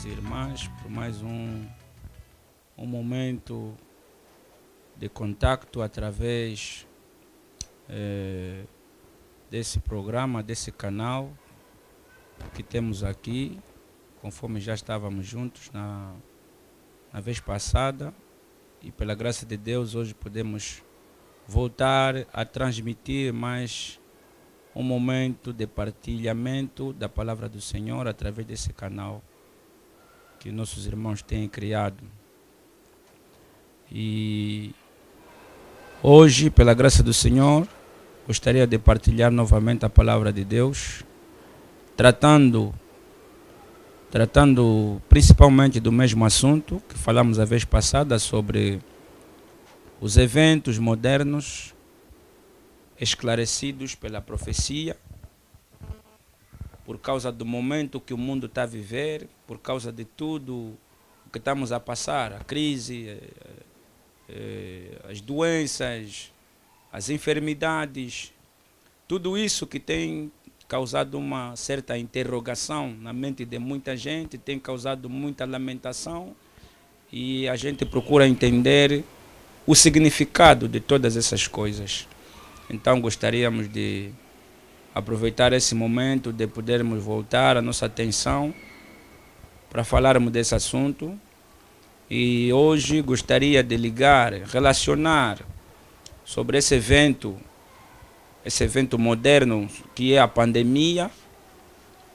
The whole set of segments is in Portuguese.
irmãos e irmãs, por mais um momento de contacto através desse programa, desse canal que temos aqui, conforme já estávamos juntos na vez passada, e pela graça de Deus hoje podemos voltar a transmitir mais um momento de partilhamento da palavra do Senhor através desse canal que nossos irmãos têm criado. E hoje, pela graça do Senhor, gostaria de partilhar novamente a palavra de Deus, tratando principalmente do mesmo assunto que falamos a vez passada, sobre os eventos modernos esclarecidos pela profecia, por causa do momento que o mundo está a viver, por causa de tudo o que estamos a passar, a crise, as doenças, as enfermidades, tudo isso que tem causado uma certa interrogação na mente de muita gente, tem causado muita lamentação, e a gente procura entender o significado de todas essas coisas. Então gostaríamos de aproveitar esse momento de podermos voltar a nossa atenção para falarmos desse assunto. E hoje gostaria de relacionar sobre esse evento moderno que é a pandemia,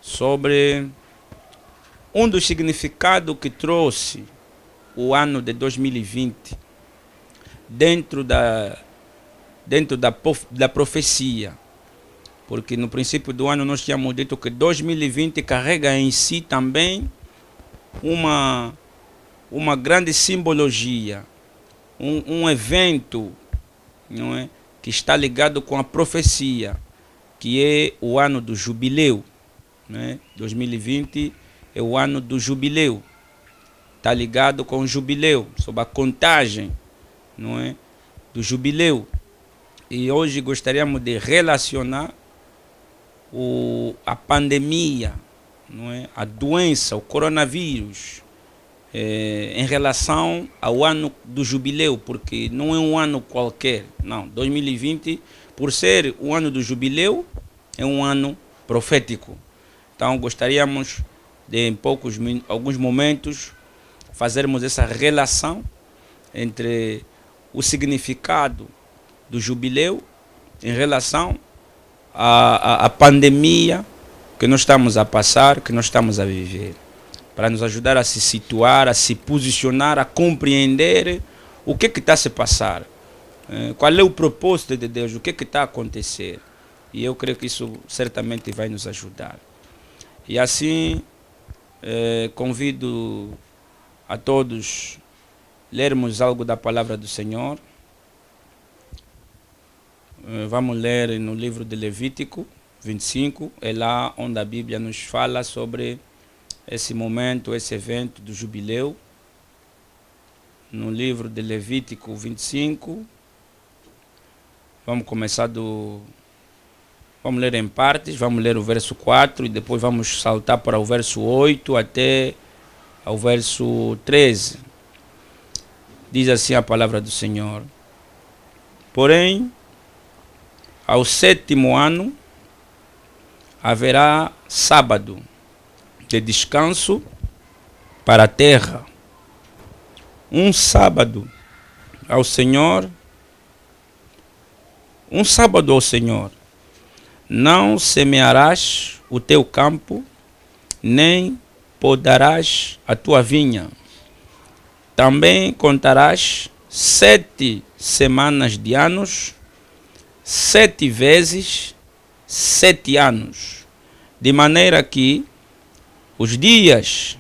sobre um dos significados que trouxe o ano de 2020 dentro da profecia. Porque no princípio do ano nós tínhamos dito que 2020 carrega em si também uma grande simbologia, um evento, não é, que está ligado com a profecia, que é o ano do jubileu. Né? 2020 é o ano do jubileu, está ligado com o jubileu, sob a contagem, não é, do jubileu. E hoje gostaríamos de relacionar a pandemia, não é, a doença, o coronavírus, em relação ao ano do jubileu, porque não é um ano qualquer, não. 2020, por ser o ano do jubileu, é um ano profético. Então gostaríamos de, em alguns momentos, fazermos essa relação entre o significado do jubileu em relação à pandemia que nós estamos a passar, que nós estamos a viver, para nos ajudar a se situar, a se posicionar, a compreender o que está a se passar, qual é o propósito de Deus, o que está a acontecer. E eu creio que isso certamente vai nos ajudar. E assim, convido a todos lermos algo da palavra do Senhor. Vamos ler no livro de Levítico 25, é lá onde a Bíblia nos fala sobre esse momento, esse evento do jubileu. No livro de Levítico 25, vamos começar vamos ler em partes, vamos ler o verso 4 e depois vamos saltar para o verso 8 até ao verso 13. Diz assim a palavra do Senhor: porém, ao 7º ano haverá sábado de descanso para a terra, um sábado ao Senhor. Não semearás o teu campo, nem podarás a tua vinha. Também contarás 7 semanas de anos, 7 vezes 7 anos, de maneira que os dias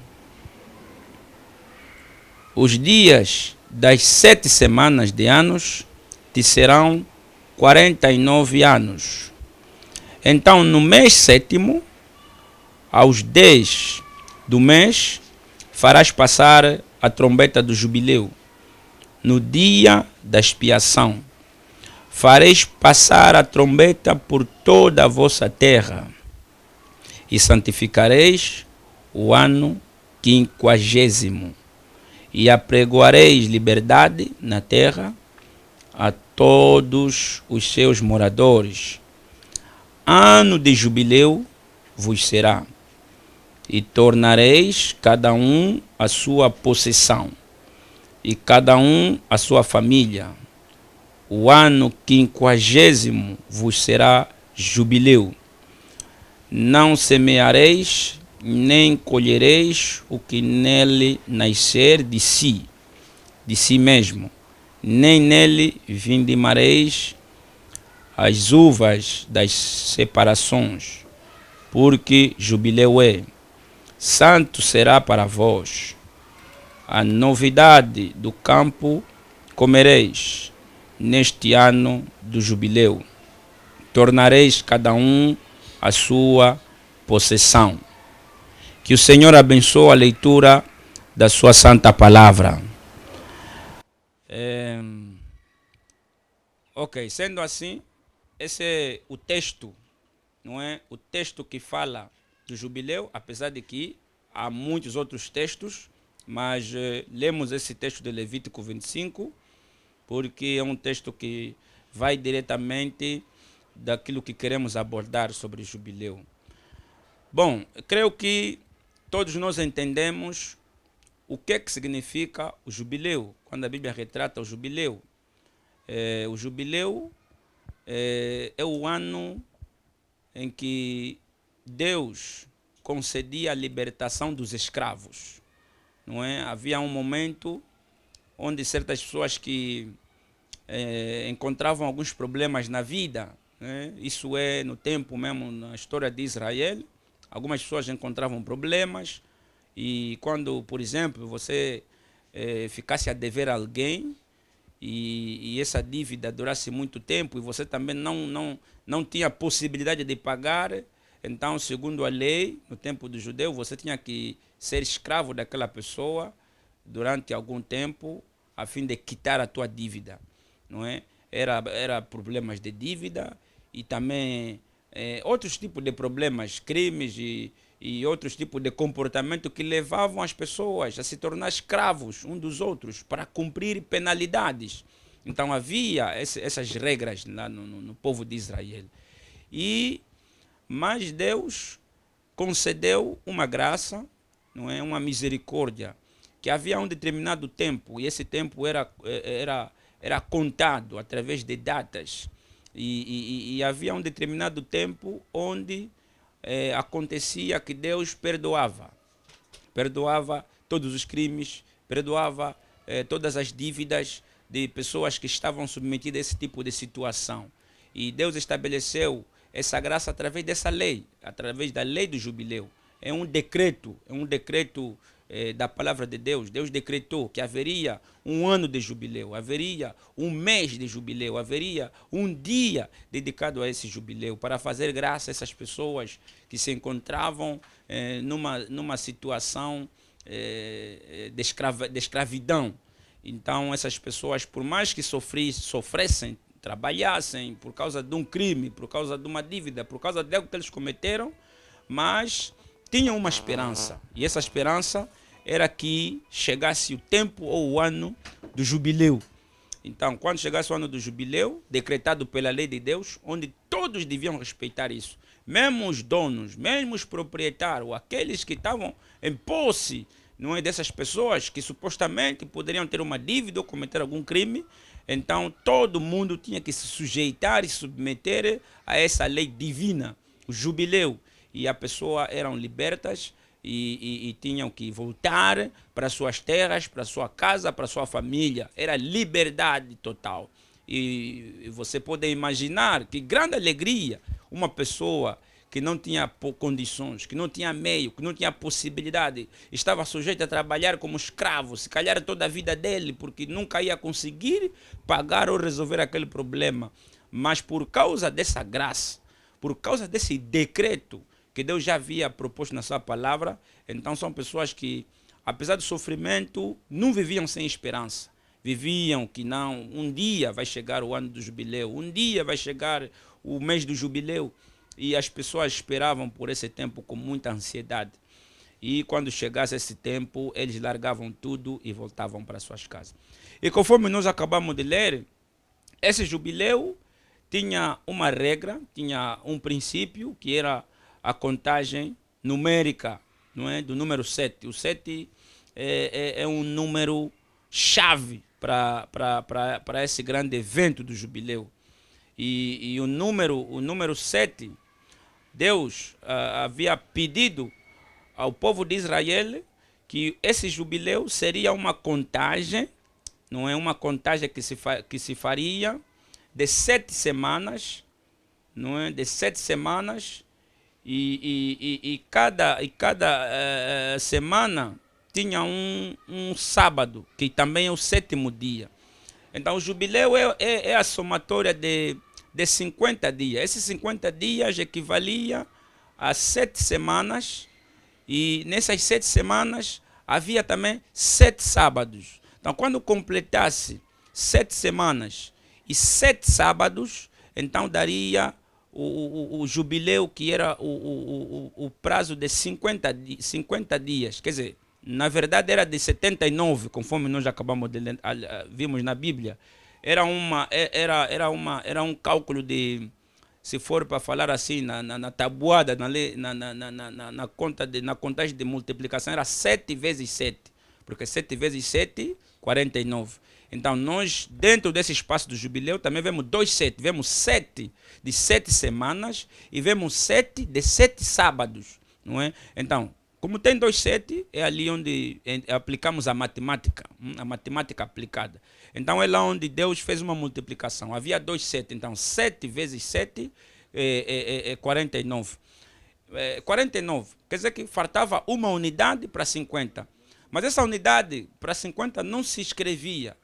das 7 semanas de anos te serão 49 anos. Então, no mês 7º, aos 10 do mês, farás passar a trombeta do jubileu. No dia da expiação, fareis passar a trombeta por toda a vossa terra, e santificareis o ano 50º. E apregoareis liberdade na terra a todos os seus moradores. Ano de jubileu vos será, e tornareis cada um a sua possessão, e cada um a sua família. O ano 50º vos será jubileu. Não semeareis, nem colhereis o que nele nascer de si mesmo, nem nele vindimareis as uvas das separações, porque jubileu é. Santo será para vós. A novidade do campo comereis neste ano do jubileu. Tornareis cada um a sua possessão. Que o Senhor abençoe a leitura da sua santa palavra. Ok, sendo assim, esse é o texto, não é? O texto que fala do jubileu, apesar de que há muitos outros textos, mas lemos esse texto de Levítico 25, porque é um texto que vai diretamente daquilo que queremos abordar sobre o jubileu. Bom, creio que todos nós entendemos o que significa o jubileu, quando a Bíblia retrata o jubileu. O jubileu é o ano em que Deus concedia a libertação dos escravos. Não é? Havia um momento onde certas pessoas que encontravam alguns problemas na vida, né? Isso é no tempo mesmo, na história de Israel, algumas pessoas encontravam problemas e quando, por exemplo, você ficasse a dever a alguém e essa dívida durasse muito tempo e você também não tinha possibilidade de pagar, então, segundo a lei, no tempo do judeu, você tinha que ser escravo daquela pessoa durante algum tempo a fim de quitar a tua dívida, não é? Era problemas de dívida e também outros tipos de problemas, crimes e outros tipos de comportamento que levavam as pessoas a se tornar escravos uns dos outros para cumprir penalidades. Então havia essas regras lá no povo de Israel. Mas Deus concedeu uma graça, não é, uma misericórdia, que havia um determinado tempo, e esse tempo era contado através de datas, e havia um determinado tempo onde acontecia que Deus perdoava todos os crimes, perdoava todas as dívidas de pessoas que estavam submetidas a esse tipo de situação. E Deus estabeleceu essa graça através dessa lei, através da lei do jubileu. É um decreto da palavra de Deus. Deus decretou que haveria um ano de jubileu, haveria um mês de jubileu, haveria um dia dedicado a esse jubileu para fazer graça a essas pessoas que se encontravam numa situação de escravidão. Então essas pessoas, por mais que sofressem, trabalhassem por causa de um crime, por causa de uma dívida, por causa de algo que eles cometeram, mas tinham uma esperança. E essa esperança era que chegasse o tempo ou o ano do jubileu. Então, quando chegasse o ano do jubileu, decretado pela lei de Deus, onde todos deviam respeitar isso, mesmo os donos, mesmo os proprietários, aqueles que estavam em posse, não é, dessas pessoas que supostamente poderiam ter uma dívida ou cometer algum crime, então todo mundo tinha que se sujeitar e submeter a essa lei divina, o jubileu. E as pessoas eram libertas e tinham que voltar para suas terras, para sua casa, para sua família. Era liberdade total. E você pode imaginar que grande alegria uma pessoa que não tinha condições, que não tinha meio, que não tinha possibilidade, estava sujeito a trabalhar como escravo, se calhar toda a vida dele, porque nunca ia conseguir pagar ou resolver aquele problema. Mas por causa dessa graça, por causa desse decreto que Deus já havia proposto na sua palavra, então são pessoas que, apesar do sofrimento, não viviam sem esperança. Viviam que não, um dia vai chegar o ano do jubileu, um dia vai chegar o mês do jubileu. E as pessoas esperavam por esse tempo com muita ansiedade. e quando chegasse esse tempo, eles largavam tudo e voltavam para suas casas. E conforme nós acabamos de ler, esse jubileu tinha uma regra, tinha um princípio, que era a contagem numérica, não é? Do número 7. O 7 é um número chave para esse grande evento do jubileu. E o número 7, Deus havia pedido ao povo de Israel que esse jubileu seria uma contagem, não é? Uma contagem que se faria de 7 semanas, não é? De 7 semanas, e cada semana tinha um sábado, que também é o 7º dia. Então o jubileu é a somatória de 50 dias. Esses 50 dias equivalia a 7 semanas, e nessas 7 semanas havia também 7 sábados. Então quando completasse 7 semanas e 7 sábados, então daria o jubileu, que era o prazo de 50 dias. Quer dizer, na verdade era de 79, conforme nós acabamos de ler, vimos na Bíblia. Era um cálculo de, se for para falar assim, na tabuada, na contagem de multiplicação, era 7 vezes 7. Porque 7 vezes 7, 49. Então nós, dentro desse espaço do jubileu, também vemos 2 7. Vemos 7 de 7 semanas e vemos 7 de 7 sábados. Não é? Então, como tem 2 7, é ali onde aplicamos a matemática aplicada. Então é lá onde Deus fez uma multiplicação. Havia 2 7, então 7 vezes 7 é 49. 49, quer dizer que faltava uma unidade para 50. Mas essa unidade para 50 não se escrevia.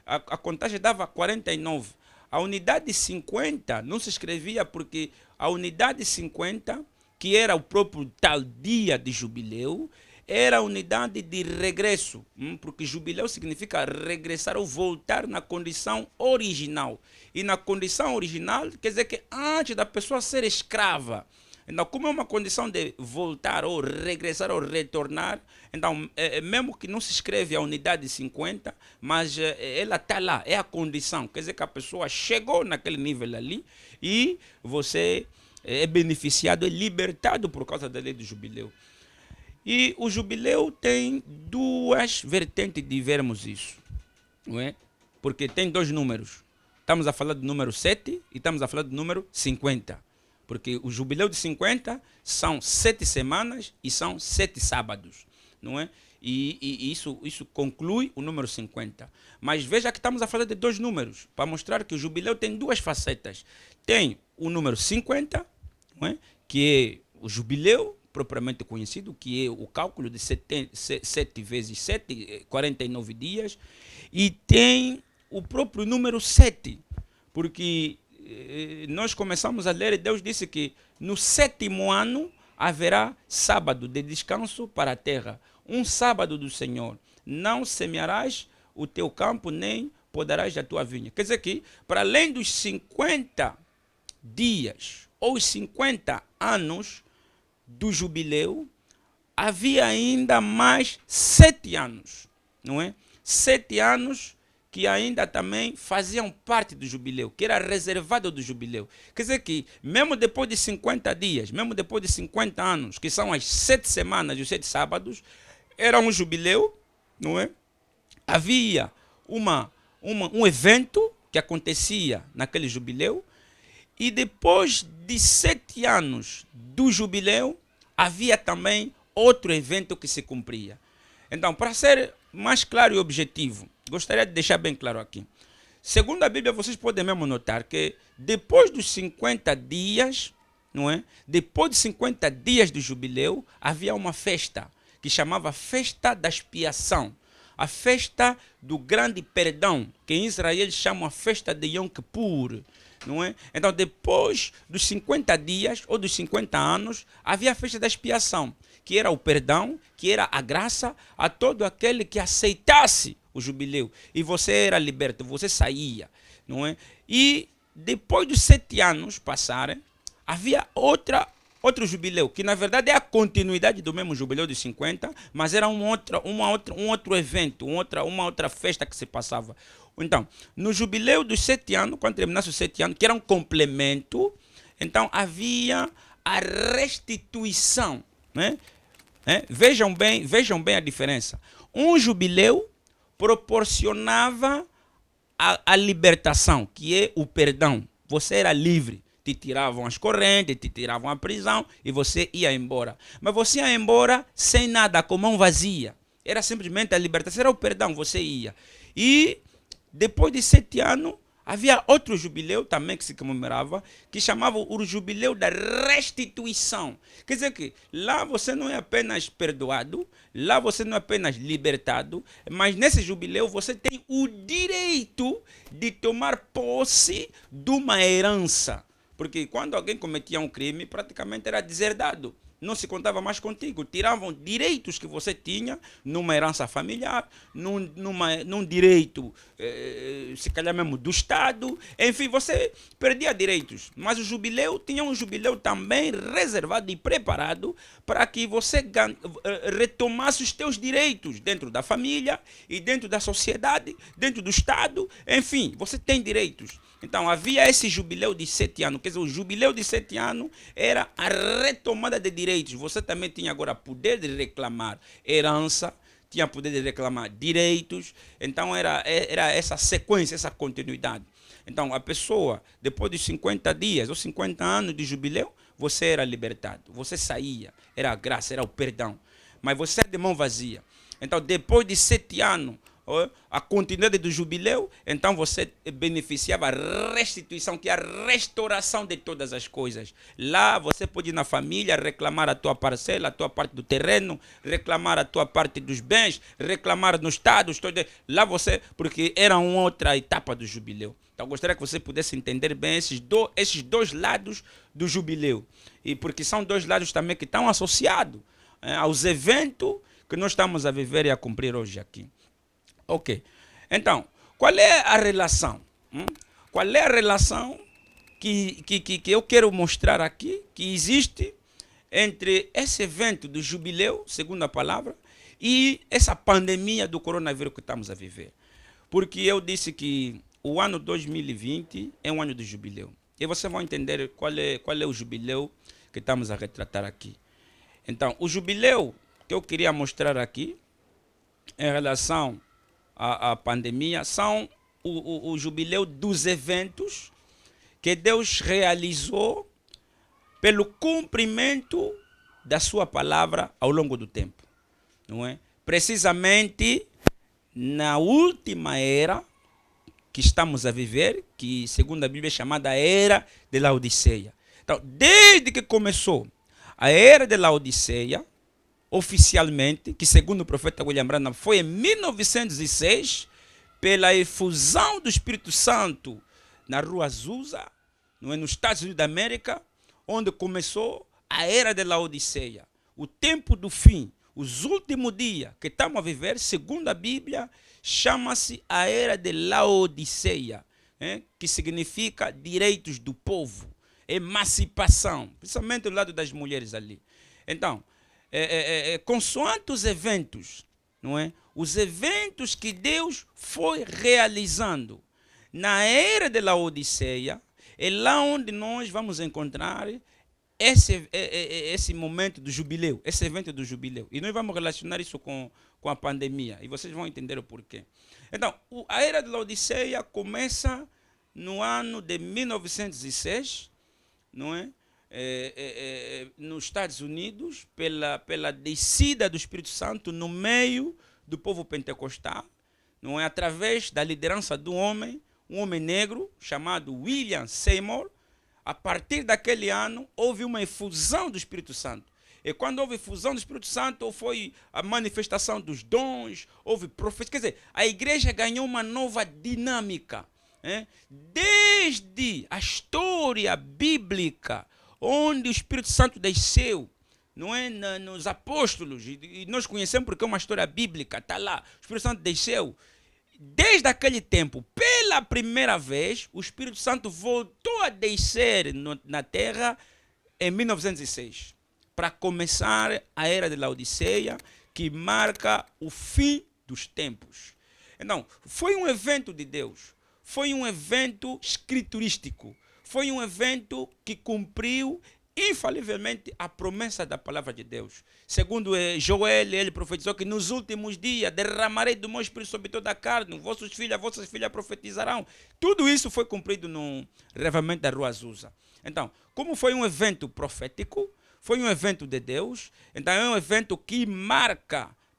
A contagem dava 49. A unidade 50 não se escrevia porque a unidade 50, que era o próprio tal dia de jubileu, era a unidade de regresso. Porque jubileu significa regressar ou voltar na condição original. E na condição original quer dizer que antes da pessoa ser escrava. Então, como é uma condição de voltar ou regressar ou retornar, então, mesmo que não se escreve a unidade 50, mas ela está lá, é a condição. Quer dizer que a pessoa chegou naquele nível ali e você é beneficiado, é libertado por causa da lei do jubileu. E o jubileu tem 2 vertentes de vermos isso, não é? Porque tem 2 números. Estamos a falar do número 7 e estamos a falar do número 50. Porque o jubileu de 50 são 7 semanas e são 7 sábados, não é? E isso conclui o número 50. Mas veja que estamos a falar de 2 números, para mostrar que o jubileu tem 2 facetas. Tem o número 50, não é? Que é o jubileu propriamente conhecido, que é o cálculo de 7 vezes 7, 49 dias. E tem o próprio número 7, porque nós começamos a ler e Deus disse que no 7º ano haverá sábado de descanso para a terra, um sábado do Senhor. Não semearás o teu campo, nem podarás a tua vinha. Quer dizer que, para além dos 50 dias ou os 50 anos do jubileu, havia ainda mais 7 anos, não é? 7 anos que ainda também faziam parte do jubileu, que era reservado do jubileu. Quer dizer que, mesmo depois de 50 dias, mesmo depois de 50 anos, que são as 7 semanas e os 7 sábados, era um jubileu, não é? Havia um evento que acontecia naquele jubileu, e depois de 7 anos do jubileu, havia também outro evento que se cumpria. Então, para ser mais claro e objetivo, gostaria de deixar bem claro aqui. Segundo a Bíblia, vocês podem mesmo notar que depois dos 50 dias, não é? Depois de 50 dias do jubileu, havia uma festa que chamava Festa da Expiação. A festa do grande perdão, que em Israel chamam a festa de Yom Kippur, não é? Então, depois dos 50 dias ou dos 50 anos, havia a festa da expiação, que era o perdão, que era a graça a todo aquele que aceitasse o jubileu. E você era liberto, você saía, não é? E depois dos 7 anos passarem, havia outra outro jubileu, que na verdade é a continuidade do mesmo jubileu de 50, mas era um outro evento, uma outra festa que se passava. Então, no jubileu dos 7 anos, quando terminasse os 7 anos, que era um complemento, então havia a restituição, né? Vejam bem a diferença. Um jubileu proporcionava a libertação, que é o perdão. Você era livre. Te tiravam as correntes, te tiravam a prisão e você ia embora. Mas você ia embora sem nada, com mão vazia. Era simplesmente a libertação, era o perdão, você ia. E depois de 7 anos, havia outro jubileu também que se comemorava, que chamava o jubileu da restituição. Quer dizer que lá você não é apenas perdoado, lá você não é apenas libertado, mas nesse jubileu você tem o direito de tomar posse de uma herança. Porque quando alguém cometia um crime, praticamente era deserdado. Não se contava mais contigo. Tiravam direitos que você tinha numa herança familiar, num direito, se calhar mesmo do Estado. Enfim, você perdia direitos. Mas o jubileu tinha um jubileu também reservado e preparado para que você retomasse os teus direitos dentro da família e dentro da sociedade, dentro do Estado. Enfim, você tem direitos. Então, havia esse jubileu de 7 anos. Quer dizer, o jubileu de 7 anos era a retomada de direitos. Você também tinha agora poder de reclamar herança, tinha poder de reclamar direitos. Então, era essa sequência, essa continuidade. Então, a pessoa, depois de 50 dias ou 50 anos de jubileu, você era libertado. Você saía. Era a graça, era o perdão. Mas você era de mão vazia. Então, depois de 7 anos, a continuidade do jubileu, então você beneficiava a restituição, que é a restauração de todas as coisas. Lá você pode ir na família, reclamar a tua parcela, a tua parte do terreno, reclamar a tua parte dos bens, reclamar no Estado, lá você, porque era uma outra etapa do jubileu. Então gostaria que você pudesse entender bem esses dois lados do jubileu. E porque são dois lados também que estão associados aos eventos que nós estamos a viver e a cumprir hoje aqui. Ok. Então, qual é a relação? Qual é a relação que eu quero mostrar aqui, que existe entre esse evento do jubileu, segundo a palavra, e essa pandemia do coronavírus que estamos a viver? Porque eu disse que o ano 2020 é um ano do jubileu. E vocês vão entender qual é o jubileu que estamos a retratar aqui. Então, o jubileu que eu queria mostrar aqui, em relação a pandemia, são o jubileu dos eventos que Deus realizou pelo cumprimento da sua palavra ao longo do tempo, não é? Precisamente na última era que estamos a viver, que segundo a Bíblia é chamada a era de Laodiceia. Então, desde que começou a era de Laodiceia, oficialmente, que segundo o profeta William Branham foi em 1906, pela efusão do Espírito Santo na rua Azusa, nos Estados Unidos da América, onde começou a era de Laodiceia. O tempo do fim, os últimos dias que estamos a viver, segundo a Bíblia, chama-se a era de Laodiceia, que significa direitos do povo, emancipação, principalmente do lado das mulheres ali. Então, consoante os eventos, não é? Os eventos que Deus foi realizando na era de Laodiceia, é lá onde nós vamos encontrar esse momento do jubileu, esse evento do jubileu. E nós vamos relacionar isso com a pandemia, e vocês vão entender o porquê. Então, a era de Laodiceia começa no ano de 1906, não é? Nos Estados Unidos, pela descida do Espírito Santo no meio do povo pentecostal, não é? Através da liderança do um homem negro chamado William Seymour. A partir daquele ano houve uma efusão do Espírito Santo. E quando houve efusão do Espírito Santo, foi a manifestação dos dons, houve profecia. Quer dizer, a igreja ganhou uma nova dinâmica. Desde a história bíblica, onde o Espírito Santo desceu, não é, nos apóstolos, e nós conhecemos porque é uma história bíblica, está lá, o Espírito Santo desceu. Desde aquele tempo, pela primeira vez, o Espírito Santo voltou a descer na terra em 1906, para começar a era de Laodiceia, que marca o fim dos tempos. Então, foi um evento de Deus, foi um evento escriturístico, foi um evento que cumpriu infalivelmente a promessa da palavra de Deus. Segundo Joel, ele profetizou que nos últimos dias derramarei do meu espírito sobre toda a carne, vossas filhas profetizarão. Tudo isso foi cumprido no revivamento da Rua Azusa. Então, como foi um evento profético, foi um evento de Deus, então é um evento que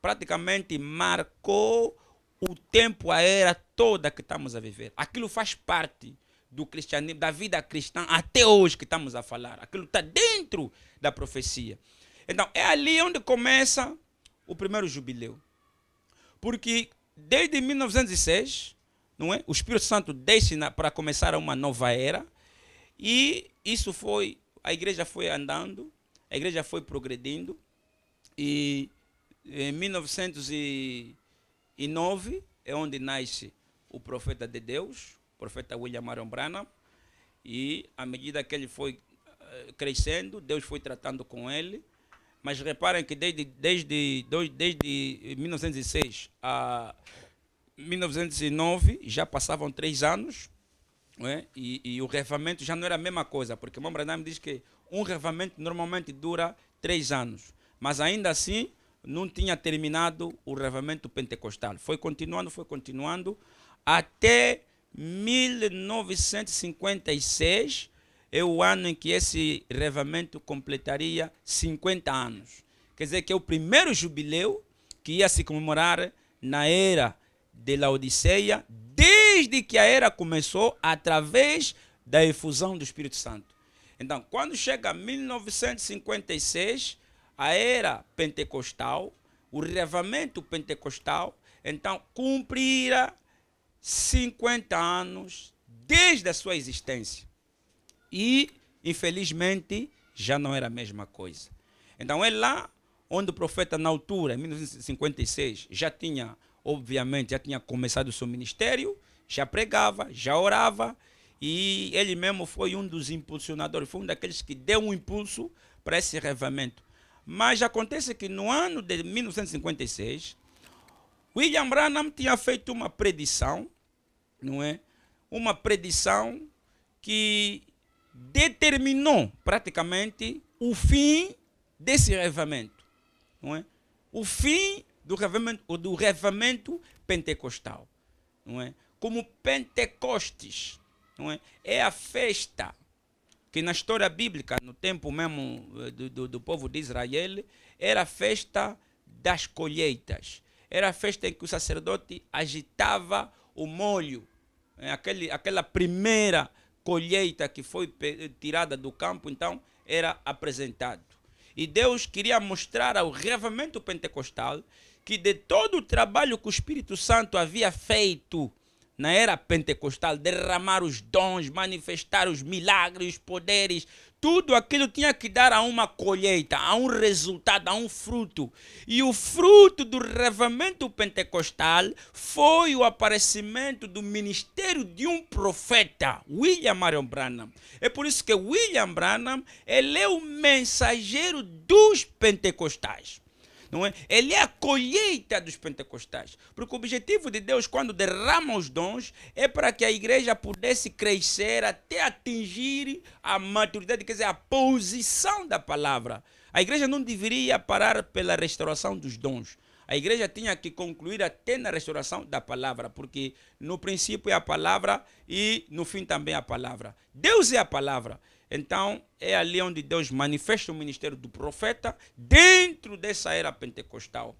praticamente marcou o tempo, a era toda que estamos a viver. Aquilo faz parte do cristianismo, da vida cristã até hoje que estamos a falar. Aquilo está dentro da profecia. Então, é ali onde começa o primeiro jubileu. Porque desde 1906, não é? O Espírito Santo desce para começar uma nova era. E isso foi, a igreja foi andando, a igreja foi progredindo. E em 1909 é onde nasce o profeta de Deus, o profeta William Marion Branham, e à medida que ele foi crescendo, Deus foi tratando com ele. Mas reparem que desde 1906 a 1909 já passavam 3 anos, não é? E o revivamento já não era a mesma coisa, porque o irmão Branham diz que um revivamento normalmente dura 3 anos, mas ainda assim não tinha terminado o revivamento pentecostal. Foi continuando, até 1956, é o ano em que esse revivamento completaria 50 anos. Quer dizer que é o primeiro jubileu que ia se comemorar na era de Laodiceia, desde que a era começou, através da efusão do Espírito Santo. Então, quando chega 1956, a era pentecostal, o revivamento pentecostal, então cumprirá 50 anos desde a sua existência. E, infelizmente, já não era a mesma coisa. Então é lá onde o profeta, na altura, em 1956, já tinha começado o seu ministério, já pregava, já orava, e ele mesmo foi um dos impulsionadores, foi um daqueles que deu um impulso para esse revivamento. Mas acontece que no ano de 1956, William Branham tinha feito uma predição, não é? Uma predição que determinou praticamente o fim desse revivamento, não é? O fim do revivamento pentecostal, não é? Como Pentecostes, não é? É a festa que na história bíblica, no tempo mesmo do povo de Israel, era a festa das colheitas. Era a festa em que o sacerdote agitava o molho, aquela primeira colheita que foi tirada do campo, então era apresentado. E Deus queria mostrar ao revivamento pentecostal que de todo o trabalho que o Espírito Santo havia feito na era pentecostal, derramar os dons, manifestar os milagres, os poderes, tudo aquilo tinha que dar a uma colheita, a um resultado, a um fruto. E o fruto do revivamento pentecostal foi o aparecimento do ministério de um profeta, William Marion Branham. É por isso que William Branham, ele é o mensageiro dos pentecostais. Não é? Ele é a colheita dos pentecostais. Porque o objetivo de Deus, quando derrama os dons, é para que a igreja pudesse crescer até atingir a maturidade, quer dizer, a posição da palavra. A igreja não deveria parar pela restauração dos dons. A igreja tinha que concluir até na restauração da palavra, porque no princípio é a palavra e no fim também é a palavra. Deus é a palavra. Então, é ali onde Deus manifesta o ministério do profeta dentro dessa era pentecostal.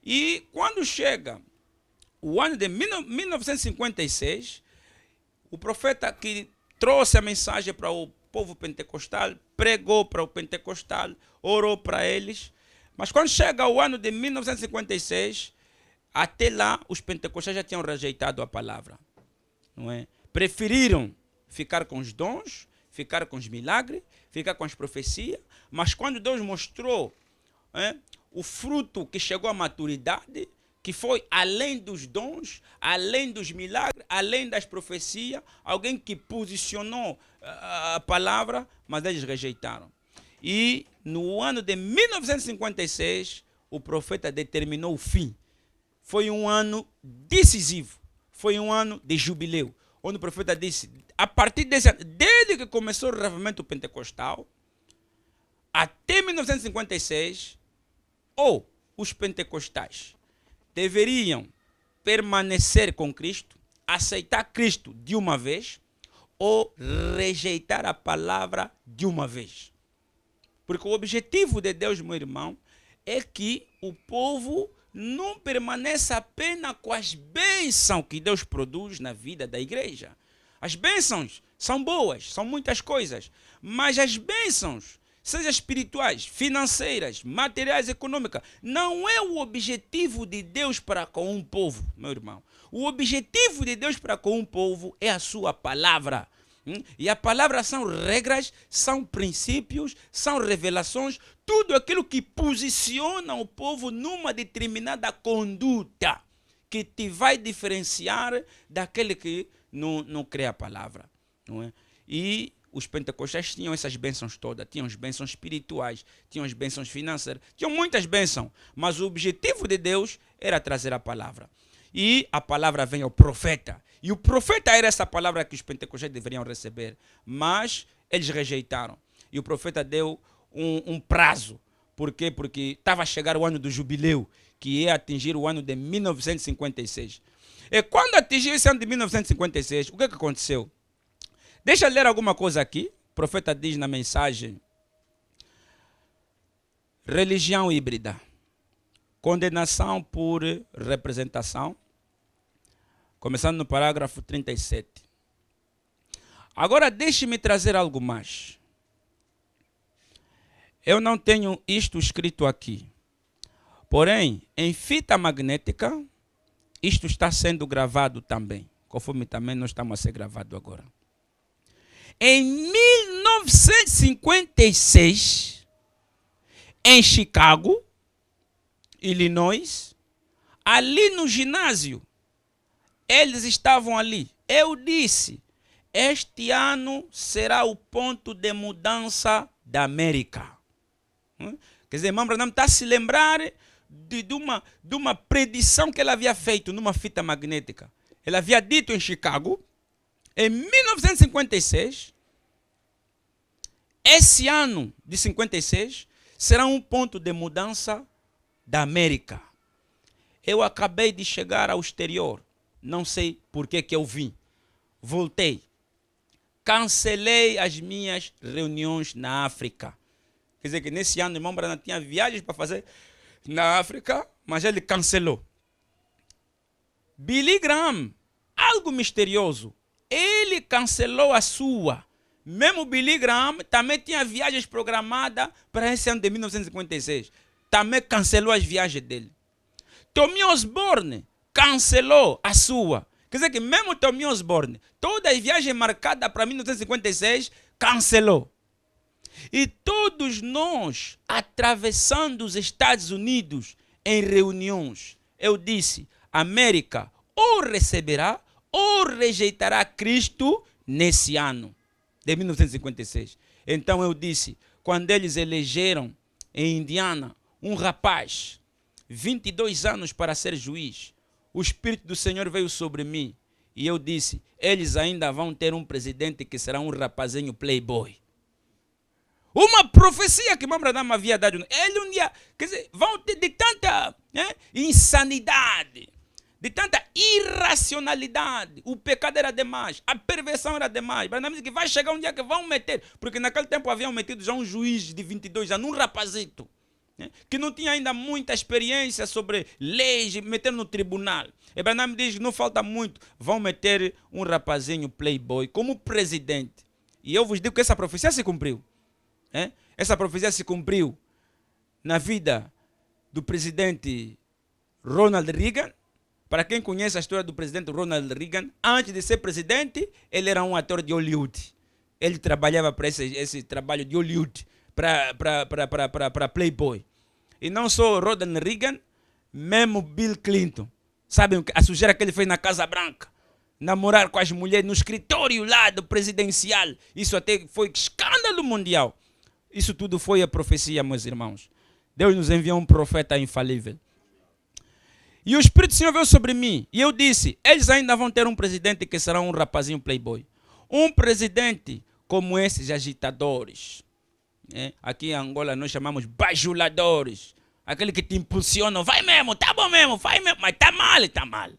E quando chega o ano de 1956, o profeta que trouxe a mensagem para o povo pentecostal, pregou para o pentecostal, orou para eles. Mas quando chega o ano de 1956, até lá os pentecostais já tinham rejeitado a palavra. Não é? Preferiram ficar com os dons, ficar com os milagres, ficar com as profecias, mas quando Deus mostrou o fruto que chegou à maturidade, que foi além dos dons, além dos milagres, além das profecias, alguém que posicionou a palavra, mas eles rejeitaram. E no ano de 1956, o profeta determinou o fim. Foi um ano decisivo. Foi um ano de jubileu. Onde o profeta disse, a partir desse ano, desde que começou o revivimento pentecostal, até 1956, ou os pentecostais deveriam permanecer com Cristo, aceitar Cristo de uma vez, ou rejeitar a palavra de uma vez. Porque o objetivo de Deus, meu irmão, é que o povo não permaneça apenas com as bênçãos que Deus produz na vida da igreja. As bênçãos são boas, são muitas coisas, mas as bênçãos, seja espirituais, financeiras, materiais, econômicas, não é o objetivo de Deus para com um povo, meu irmão. O objetivo de Deus para com um povo é a sua palavra. E a palavra são regras, são princípios, são revelações, tudo aquilo que posiciona o povo numa determinada conduta que te vai diferenciar daquele que não crê a palavra. Não é? E os pentecostais tinham essas bênçãos todas, tinham as bênçãos espirituais, tinham as bênçãos financeiras, tinham muitas bênçãos, mas o objetivo de Deus era trazer a palavra. E a palavra vem ao profeta. E o profeta era essa palavra que os pentecostais deveriam receber. Mas eles rejeitaram. E o profeta deu um prazo. Por quê? Porque estava a chegar o ano do jubileu, que ia atingir o ano de 1956. E quando atingiu esse ano de 1956, o que aconteceu? Deixa eu ler alguma coisa aqui. O profeta diz na mensagem: religião híbrida, condenação por representação. Começando no parágrafo 37. Agora deixe-me trazer algo mais. Eu não tenho isto escrito aqui. Porém, em fita magnética, isto está sendo gravado também. Conforme também nós estamos a ser gravado agora. Em 1956, em Chicago, Illinois, ali no ginásio, eles estavam ali. Eu disse, este ano será o ponto de mudança da América. Quer dizer, irmão Branham está a se lembrar de uma predição que ele havia feito numa fita magnética. Ele havia dito em Chicago, em 1956, esse ano de 56 será um ponto de mudança da América. Eu acabei de chegar ao exterior. Não sei por que eu vim. Voltei. Cancelei as minhas reuniões na África. Quer dizer que nesse ano o irmão Branham tinha viagens para fazer na África, mas ele cancelou. Billy Graham, algo misterioso, ele cancelou a sua. Mesmo Billy Graham também tinha viagens programadas para esse ano de 1956. Também cancelou as viagens dele. Tommy Osborne cancelou a sua. Quer dizer que mesmo Tommy Osborne, toda a viagem marcada para 1956, cancelou. E todos nós, atravessando os Estados Unidos em reuniões, eu disse, América ou receberá ou rejeitará Cristo nesse ano de 1956. Então eu disse, quando eles elegeram em Indiana um rapaz, 22 anos para ser juiz, o Espírito do Senhor veio sobre mim e eu disse, eles ainda vão ter um presidente que será um rapazinho playboy. Uma profecia que Mamra Dama havia dado. Ele um dia, quer dizer, vão ter de tanta insanidade, de tanta irracionalidade. O pecado era demais, a perversão era demais. Mas disse que vai chegar um dia que vão meter, porque naquele tempo haviam metido já um juiz de 22 anos, um rapazito, que não tinha ainda muita experiência sobre leis, meter no tribunal. Abraham diz que não falta muito, vão meter um rapazinho playboy como presidente. E eu vos digo que essa profecia se cumpriu. Essa profecia se cumpriu na vida do presidente Ronald Reagan. Para quem conhece a história do presidente Ronald Reagan, antes de ser presidente, ele era um ator de Hollywood. Ele trabalhava para esse trabalho de Hollywood, para Playboy. E não só Ronald Reagan, mesmo Bill Clinton. Sabem a sujeira que ele fez na Casa Branca? Namorar com as mulheres no escritório lá do presidencial. Isso até foi escândalo mundial. Isso tudo foi a profecia, meus irmãos. Deus nos enviou um profeta infalível. E o Espírito do Senhor veio sobre mim. E eu disse, eles ainda vão ter um presidente que será um rapazinho playboy. Um presidente como esses agitadores. Aqui em Angola nós chamamos bajuladores. Aquele que te impulsiona, vai mesmo, tá bom mesmo, vai mesmo, mas tá mal, tá mal.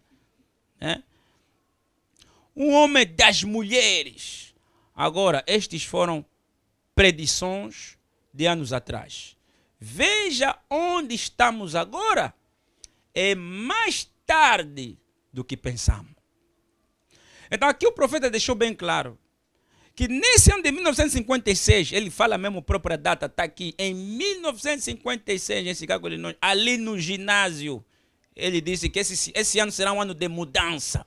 Um homem das mulheres. Agora, estes foram predições de anos atrás. Veja onde estamos agora. É mais tarde do que pensamos. Então aqui o profeta deixou bem claro que nesse ano de 1956, ele fala mesmo a própria data, está aqui, em 1956, em Chicago, Illinois, ali no ginásio, ele disse que esse ano será um ano de mudança.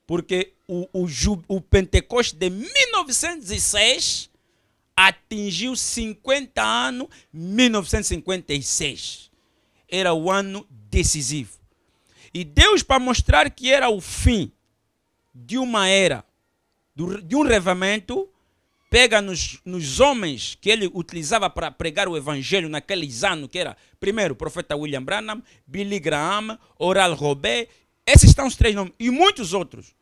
Porque o Pentecoste de 1906 atingiu 50 anos em 1956. Era o ano decisivo. E Deus, para mostrar que era o fim de uma era, de um revivamento, pega nos homens que ele utilizava para pregar o evangelho naqueles anos, que era, primeiro, o profeta William Branham, Billy Graham, Oral Roberts, esses são os 3 nomes, e muitos outros.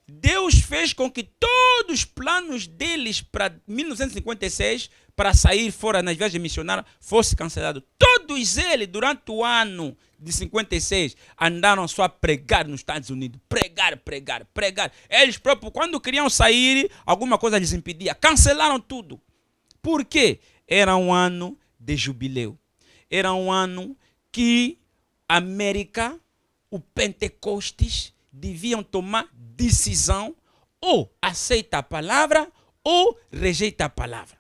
Deus fez com que todos os planos deles para 1956, para sair fora nas viagens missionárias, fosse cancelado. Todos eles, durante o ano de 56, andaram só a pregar nos Estados Unidos. Pregar, pregar, pregar. Eles próprios, quando queriam sair, alguma coisa lhes impedia. Cancelaram tudo. Por quê? Era um ano de jubileu. Era um ano que a América, o Pentecostes, deviam tomar decisão, ou aceita a palavra ou rejeita a palavra.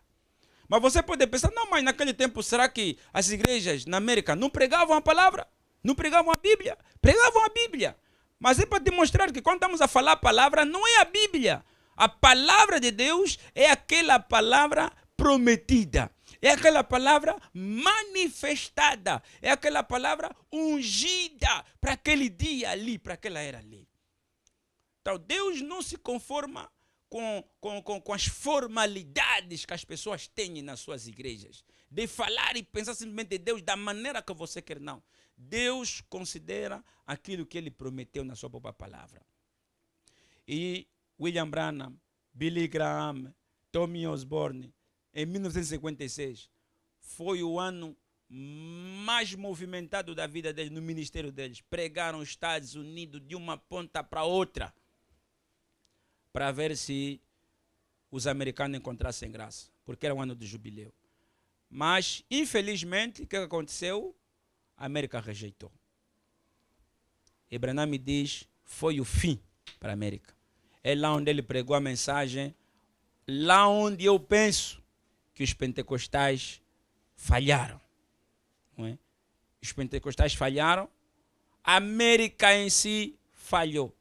Mas você pode pensar, não, mas naquele tempo será que as igrejas na América não pregavam a palavra? Não pregavam a Bíblia? Pregavam a Bíblia. Mas é para demonstrar que quando estamos a falar a palavra, não é a Bíblia. A palavra de Deus é aquela palavra prometida. É aquela palavra manifestada. É aquela palavra ungida para aquele dia ali, para aquela era ali. Então, Deus não se conforma com as formalidades que as pessoas têm nas suas igrejas. De falar e pensar simplesmente de Deus da maneira que você quer, não. Deus considera aquilo que ele prometeu na sua própria palavra. E William Branham, Billy Graham, Tommy Osborne, em 1956, foi o ano mais movimentado da vida deles, no ministério deles. Pregaram os Estados Unidos de uma ponta para outra, para ver se os americanos encontrassem graça, porque era um ano de jubileu. Mas, infelizmente, o que aconteceu? A América rejeitou. E Branham me diz, foi o fim para a América. É lá onde ele pregou a mensagem, lá onde eu penso que os pentecostais falharam. Não é? Os pentecostais falharam, a América em si falhou,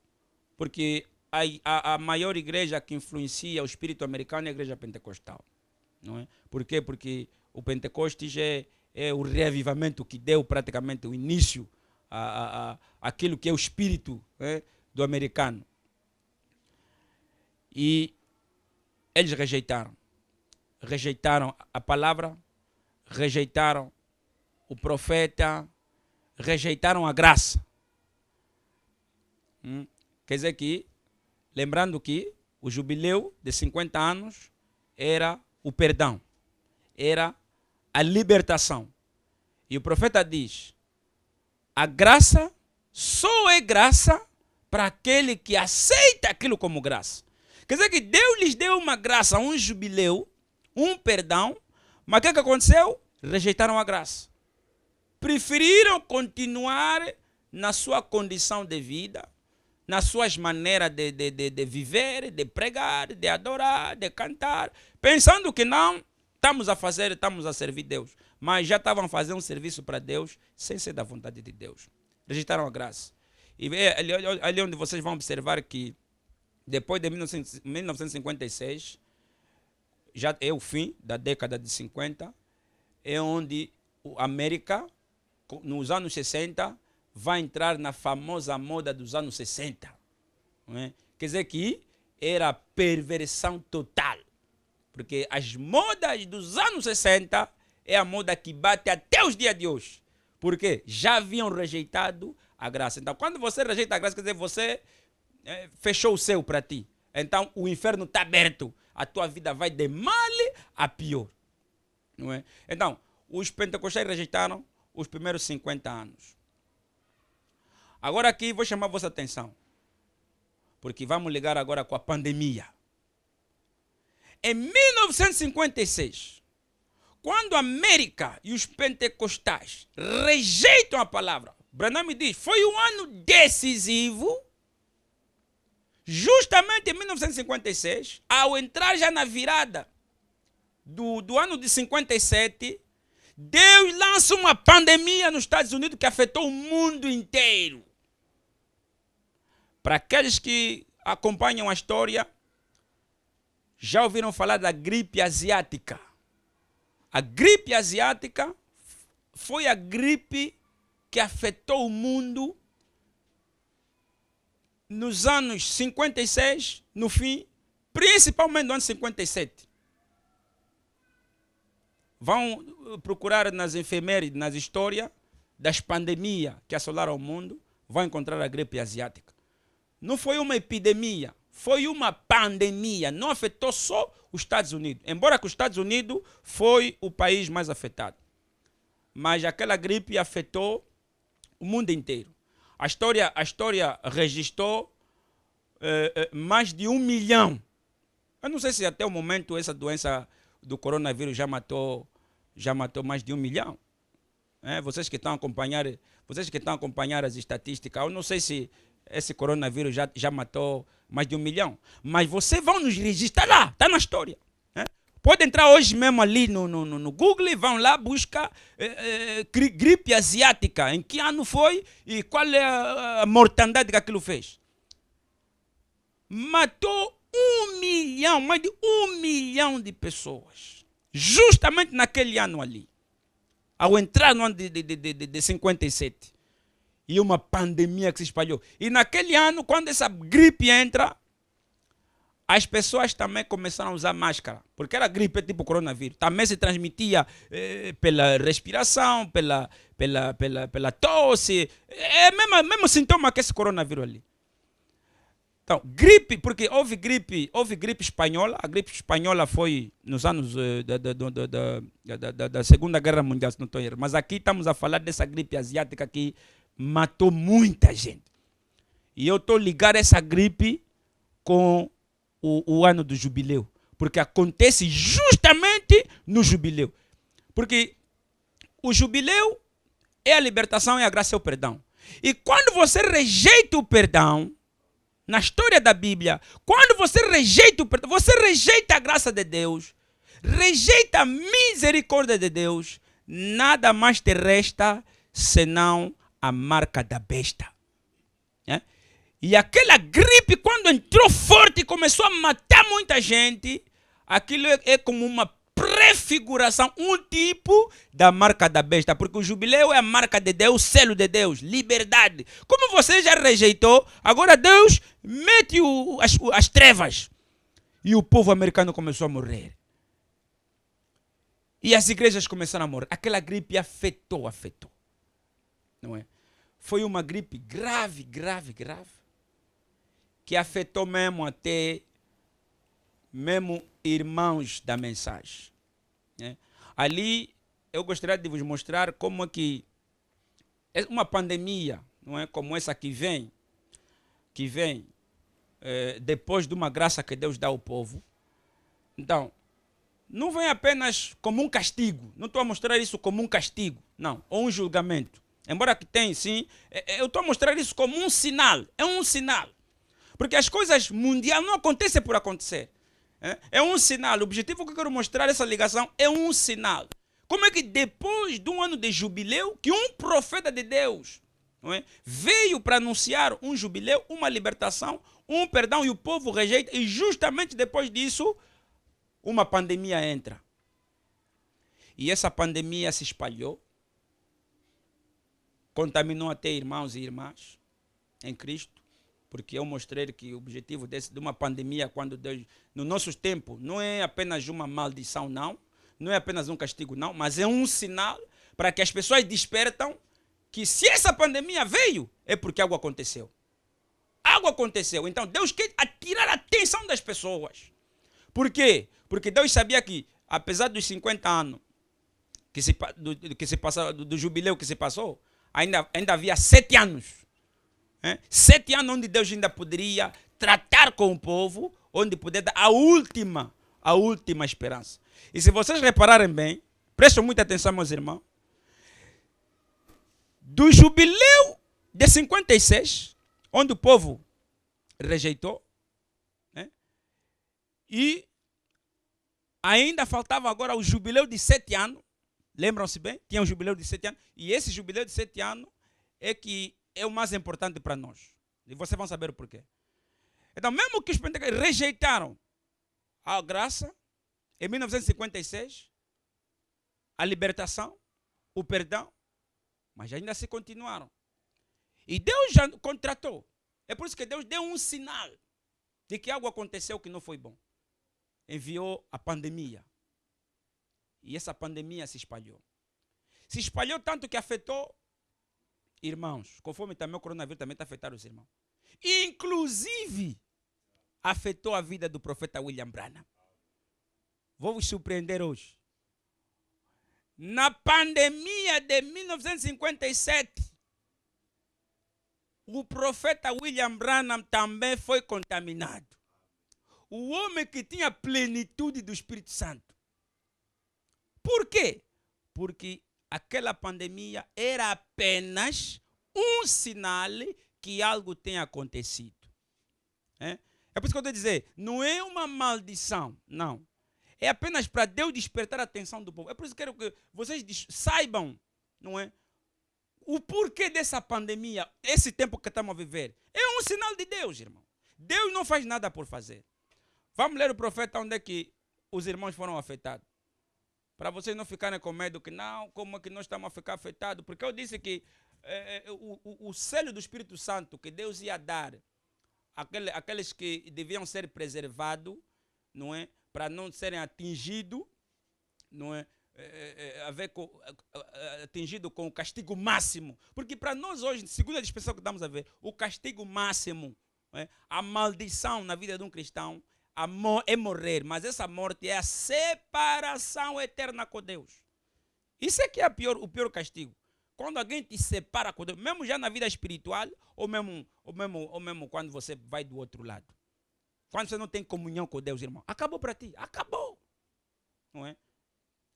porque a maior igreja que influencia o espírito americano é a igreja pentecostal. Não é? Por quê? Porque o Pentecostes é o reavivamento que deu praticamente o início àquilo que é o espírito do americano. E eles rejeitaram. Rejeitaram a palavra, rejeitaram o profeta, rejeitaram a graça. Quer dizer que, lembrando que o jubileu de 50 anos era o perdão, era a libertação. E o profeta diz, a graça só é graça para aquele que aceita aquilo como graça. Quer dizer que Deus lhes deu uma graça, um jubileu, um perdão, mas o que aconteceu? Rejeitaram a graça. Preferiram continuar na sua condição de vida, nas suas maneiras de viver, de pregar, de adorar, de cantar, pensando que não, estamos a servir Deus. Mas já estavam fazendo um serviço para Deus, sem ser da vontade de Deus. Rejeitaram a graça. E é ali onde vocês vão observar que, depois de 1956, já é o fim da década de 50, é onde a América, nos anos 60, vai entrar na famosa moda dos anos 60. Não é? Quer dizer que era perversão total. Porque as modas dos anos 60 é a moda que bate até os dias de hoje. Porque já haviam rejeitado a graça. Então, quando você rejeita a graça, quer dizer, você fechou o céu para ti. Então, o inferno está aberto. A tua vida vai de mal a pior. Não é? Então, os pentecostais rejeitaram os primeiros 50 anos. Agora aqui vou chamar a vossa atenção. Porque vamos ligar agora com a pandemia. Em 1956, quando a América e os pentecostais rejeitam a palavra, Branham me diz, foi um ano decisivo, justamente em 1956, ao entrar já na virada do ano de 57, Deus lança uma pandemia nos Estados Unidos que afetou o mundo inteiro. Para aqueles que acompanham a história, já ouviram falar da gripe asiática. A gripe asiática foi a gripe que afetou o mundo nos anos 56, no fim, principalmente no ano 57. Vão procurar nas efemérides, nas histórias das pandemias que assolaram o mundo, vão encontrar a gripe asiática. Não foi uma epidemia, foi uma pandemia. Não afetou só os Estados Unidos. Embora que os Estados Unidos foi o país mais afetado. Mas aquela gripe afetou o mundo inteiro. A história registrou mais de 1 milhão. Eu não sei se até o momento essa doença do coronavírus já matou mais de 1 milhão. Vocês que estão a acompanhar as estatísticas, eu não sei se esse coronavírus já matou mais de 1 milhão. Mas vocês vão nos registrar lá, está na história. Pode entrar hoje mesmo ali no Google e vão lá buscar gripe asiática. Em que ano foi e qual é a mortandade que aquilo fez. Matou 1 milhão, mais de 1 milhão de pessoas. Justamente naquele ano ali. Ao entrar no ano de 57. E uma pandemia que se espalhou. E naquele ano, quando essa gripe entra, as pessoas também começaram a usar máscara. Porque era gripe tipo coronavírus. Também se transmitia pela respiração, pela tosse. É o mesmo sintoma que esse coronavírus ali. Então, gripe, porque houve gripe espanhola. A gripe espanhola foi nos anos da Segunda Guerra Mundial, se não estou errado. Mas aqui estamos a falar dessa gripe asiática que matou muita gente. E eu estou ligado a essa gripe com o ano do jubileu. Porque acontece justamente no jubileu. Porque o jubileu é a libertação, é a graça e o perdão. E quando você rejeita o perdão, na história da Bíblia, quando você rejeita o perdão, você rejeita a graça de Deus, rejeita a misericórdia de Deus, nada mais te resta senão a marca da besta. E aquela gripe, quando entrou forte e começou a matar muita gente, aquilo é como uma prefiguração, um tipo da marca da besta. Porque o jubileu é a marca de Deus, selo de Deus, liberdade. Como você já rejeitou, agora Deus mete as trevas. E o povo americano começou a morrer. E as igrejas começaram a morrer. Aquela gripe afetou. Não é? Foi uma gripe grave, que afetou mesmo até irmãos da mensagem. Ali eu gostaria de vos mostrar como é que é uma pandemia, não é, como essa que vem depois de uma graça que Deus dá ao povo. Então, não vem apenas como um castigo. Não estou a mostrar isso como um castigo, não, ou um julgamento. Embora que tenha, sim, eu estou a mostrar isso como um sinal. É um sinal. Porque as coisas mundiais não acontecem por acontecer. É um sinal. O objetivo que eu quero mostrar essa ligação é um sinal. Como é que depois de um ano de jubileu, que um profeta de Deus, não é, veio para anunciar um jubileu, uma libertação, um perdão, e o povo rejeita, e justamente depois disso, uma pandemia entra. E essa pandemia se espalhou, contaminou até irmãos e irmãs em Cristo. porque eu mostrei que o objetivo de uma pandemia, quando Deus, no nosso tempo, não é apenas uma maldição, não é apenas um castigo, não, mas é um sinal para que as pessoas despertam que se essa pandemia veio, é porque algo aconteceu. Algo aconteceu. Então Deus quer atirar a atenção das pessoas. Por quê? Porque Deus sabia que, apesar dos 50 anos do jubileu que se passou, ainda havia 7 anos. 7 anos onde Deus ainda poderia tratar com o povo, onde poderia dar a última esperança. E se vocês repararem bem, prestem muita atenção, meus irmãos, do jubileu de 56, onde o povo rejeitou, e ainda faltava agora o jubileu de 7 anos, lembram-se bem? Tinha um jubileu de 7 anos, e esse jubileu de 7 anos é que é o mais importante para nós. E vocês vão saber o porquê. Então, mesmo que os pentecostais rejeitaram a graça, em 1956, a libertação, o perdão, mas ainda se continuaram. E Deus já contratou. É por isso que Deus deu um sinal de que algo aconteceu que não foi bom. Enviou a pandemia. E essa pandemia se espalhou. Se espalhou tanto que afetou irmãos. Conforme também o coronavírus também está afetando os irmãos. Inclusive, afetou a vida do profeta William Branham. Vou vos surpreender hoje. Na pandemia de 1957, o profeta William Branham também foi contaminado. O homem que tinha a plenitude do Espírito Santo. Por quê? Porque aquela pandemia era apenas um sinal que algo tem acontecido. É por isso que eu estou a dizer, não é uma maldição, não. É apenas para Deus despertar a atenção do povo. É por isso que eu quero que vocês saibam, não é? O porquê dessa pandemia, esse tempo que estamos a viver. É um sinal de Deus, irmão. Deus não faz nada por fazer. Vamos ler o profeta onde é que os irmãos foram afetados. Para vocês não ficarem com medo que não, como é que nós estamos a ficar afetados. Porque eu disse que o selo do Espírito Santo que Deus ia dar aqueles que deviam ser preservados, não é? Para não serem atingidos, não é? Atingido com o castigo máximo. Porque para nós hoje, segundo a dispensação que estamos a ver, o castigo máximo, a maldição na vida de um cristão é morrer. Mas essa morte é a separação eterna com Deus. Isso é que é o pior castigo. Quando alguém te separa com Deus, mesmo já na vida espiritual, ou mesmo quando você vai do outro lado. Quando você não tem comunhão com Deus, irmão, acabou para ti. Acabou. Não é?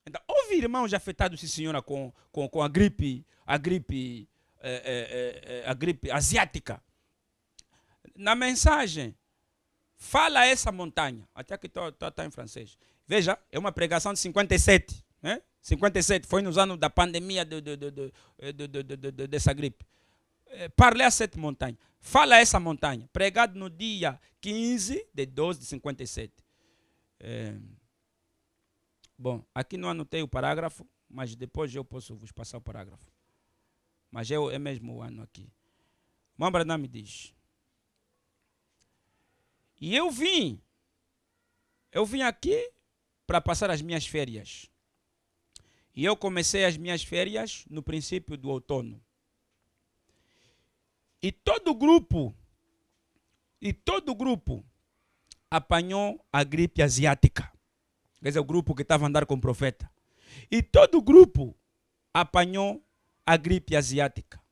Então, houve irmãos afetados, sim, senhora, com a gripe asiática. Na mensagem, fala essa montanha. Até que está em francês. Veja, é uma pregação de 57. Né? 57 foi nos anos da pandemia dessa gripe. Parle a 7 montanhas. Fala essa montanha. Pregado no dia 15 de 12 de 57. Bom, aqui não anotei o parágrafo, mas depois eu posso vos passar o parágrafo. Mas é mesmo o ano aqui. Mambra me diz. E eu vim aqui para passar as minhas férias. E eu comecei as minhas férias no princípio do outono. E todo grupo apanhou a gripe asiática. Quer dizer, o grupo que estava a andar com o profeta. E todo grupo apanhou a gripe asiática.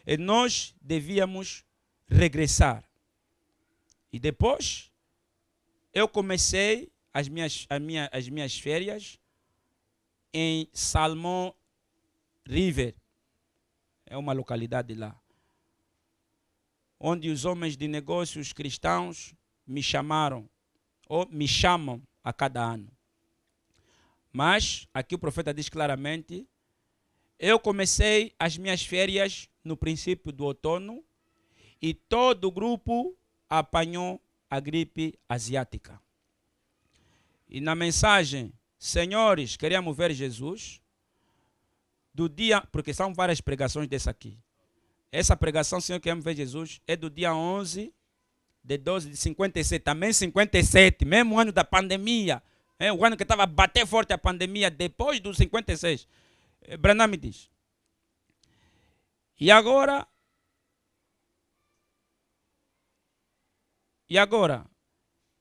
E nós devíamos regressar. E depois, eu comecei as minhas férias em Salmon River. É uma localidade lá. Onde os homens de negócios cristãos me chamaram, ou me chamam a cada ano. Mas, aqui o profeta diz claramente, eu comecei as minhas férias no princípio do outono e todo o grupo apanhou a gripe asiática. E na mensagem, senhores, queríamos ver Jesus, do dia, porque são várias pregações dessa aqui, Essa pregação, Senhor, queremos ver Jesus, é do dia 11 de 12 de 57. Também 57, mesmo ano da pandemia. É o ano que estava a bater forte a pandemia, depois do 56. Branham me diz. E agora,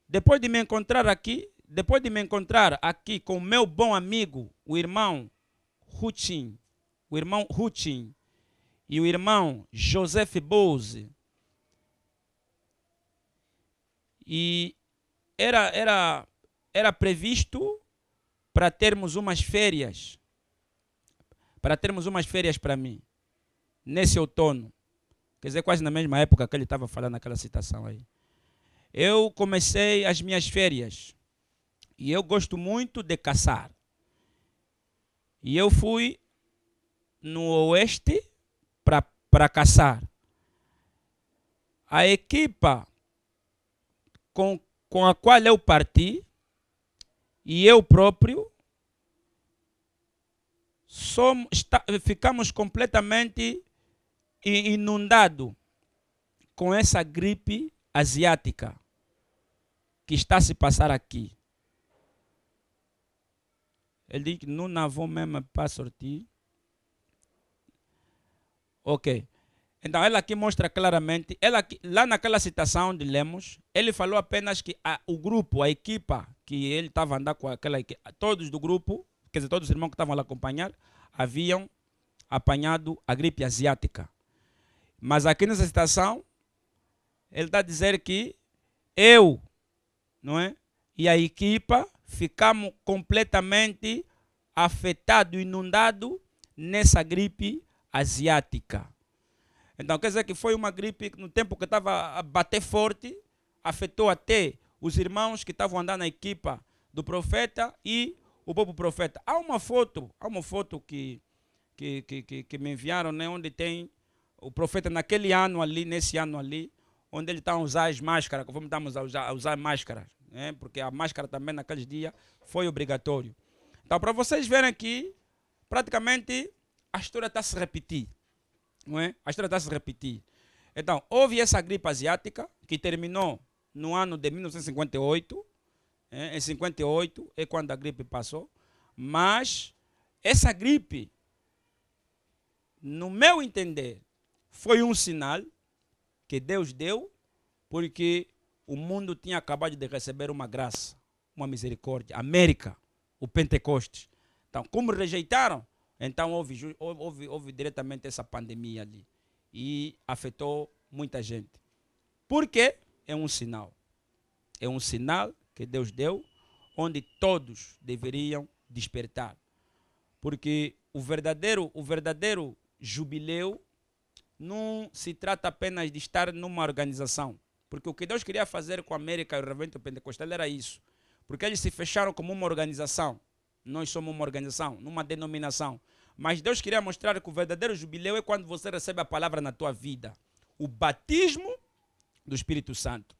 depois de me encontrar aqui com o meu bom amigo, o irmão Rutin, e o irmão Joseph Bose, e era previsto para termos umas férias, para mim, nesse outono, quer dizer, quase na mesma época que ele estava falando naquela citação aí. Eu comecei as minhas férias e eu gosto muito de caçar. E eu fui no oeste para caçar. A equipa com a qual eu parti e eu próprio ficamos completamente inundados com essa gripe asiática que está a se passar aqui. Ele diz que não avons mesmo para sortir. Ok. Então, ela aqui mostra claramente, lá naquela citação onde lemos, ele falou apenas que o grupo, a equipa, que ele estava andando com aquela equipa, todos do grupo, quer dizer, todos os irmãos que estavam lá acompanhar, haviam apanhado a gripe asiática. Mas aqui nessa citação, ele está a dizer que eu, não é? E a equipa ficamos completamente afetados, inundados nessa gripe asiática. Então, quer dizer que foi uma gripe que no tempo que estava a bater forte, afetou até os irmãos que estavam andando na equipa do profeta e o próprio profeta. Há uma foto que me enviaram, né, onde tem o profeta naquele ano ali, nesse ano ali, onde ele está a usar as máscaras, conforme estamos a usar máscaras, né, porque a máscara também naqueles dias foi obrigatório. Então, para vocês verem que praticamente a história está a se repetir. Não é? A história está a se repetir. Então, houve essa gripe asiática que terminou no ano de 1958. Em 58 é quando a gripe passou. Mas essa gripe, no meu entender, foi um sinal que Deus deu, porque o mundo tinha acabado de receber uma graça, uma misericórdia. América, o Pentecostes. Então, como rejeitaram, então houve diretamente essa pandemia ali. E afetou muita gente. Por quê? É um sinal. É um sinal que Deus deu, onde todos deveriam despertar. Porque o verdadeiro jubileu não se trata apenas de estar numa organização. Porque o que Deus queria fazer com a América e o Revento Pentecostal era isso. Porque eles se fecharam como uma organização. Nós somos uma organização, numa denominação. Mas Deus queria mostrar que o verdadeiro jubileu é quando você recebe a palavra na tua vida. O batismo do Espírito Santo.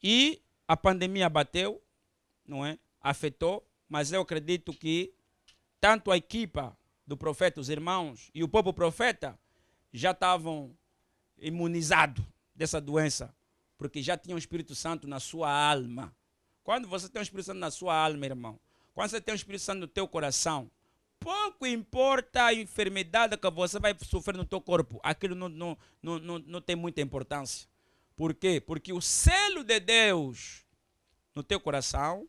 E a pandemia bateu, não é? Afetou, mas eu acredito que tanto a equipa do profeta, os irmãos e o próprio profeta já estavam imunizados dessa doença, porque já tinham o Espírito Santo na sua alma. Quando você tem o Espírito Santo na sua alma, irmão, quando você tem o Espírito Santo no teu coração, pouco importa a enfermidade que você vai sofrer no teu corpo, aquilo não tem muita importância. Por quê? Porque o selo de Deus no teu coração,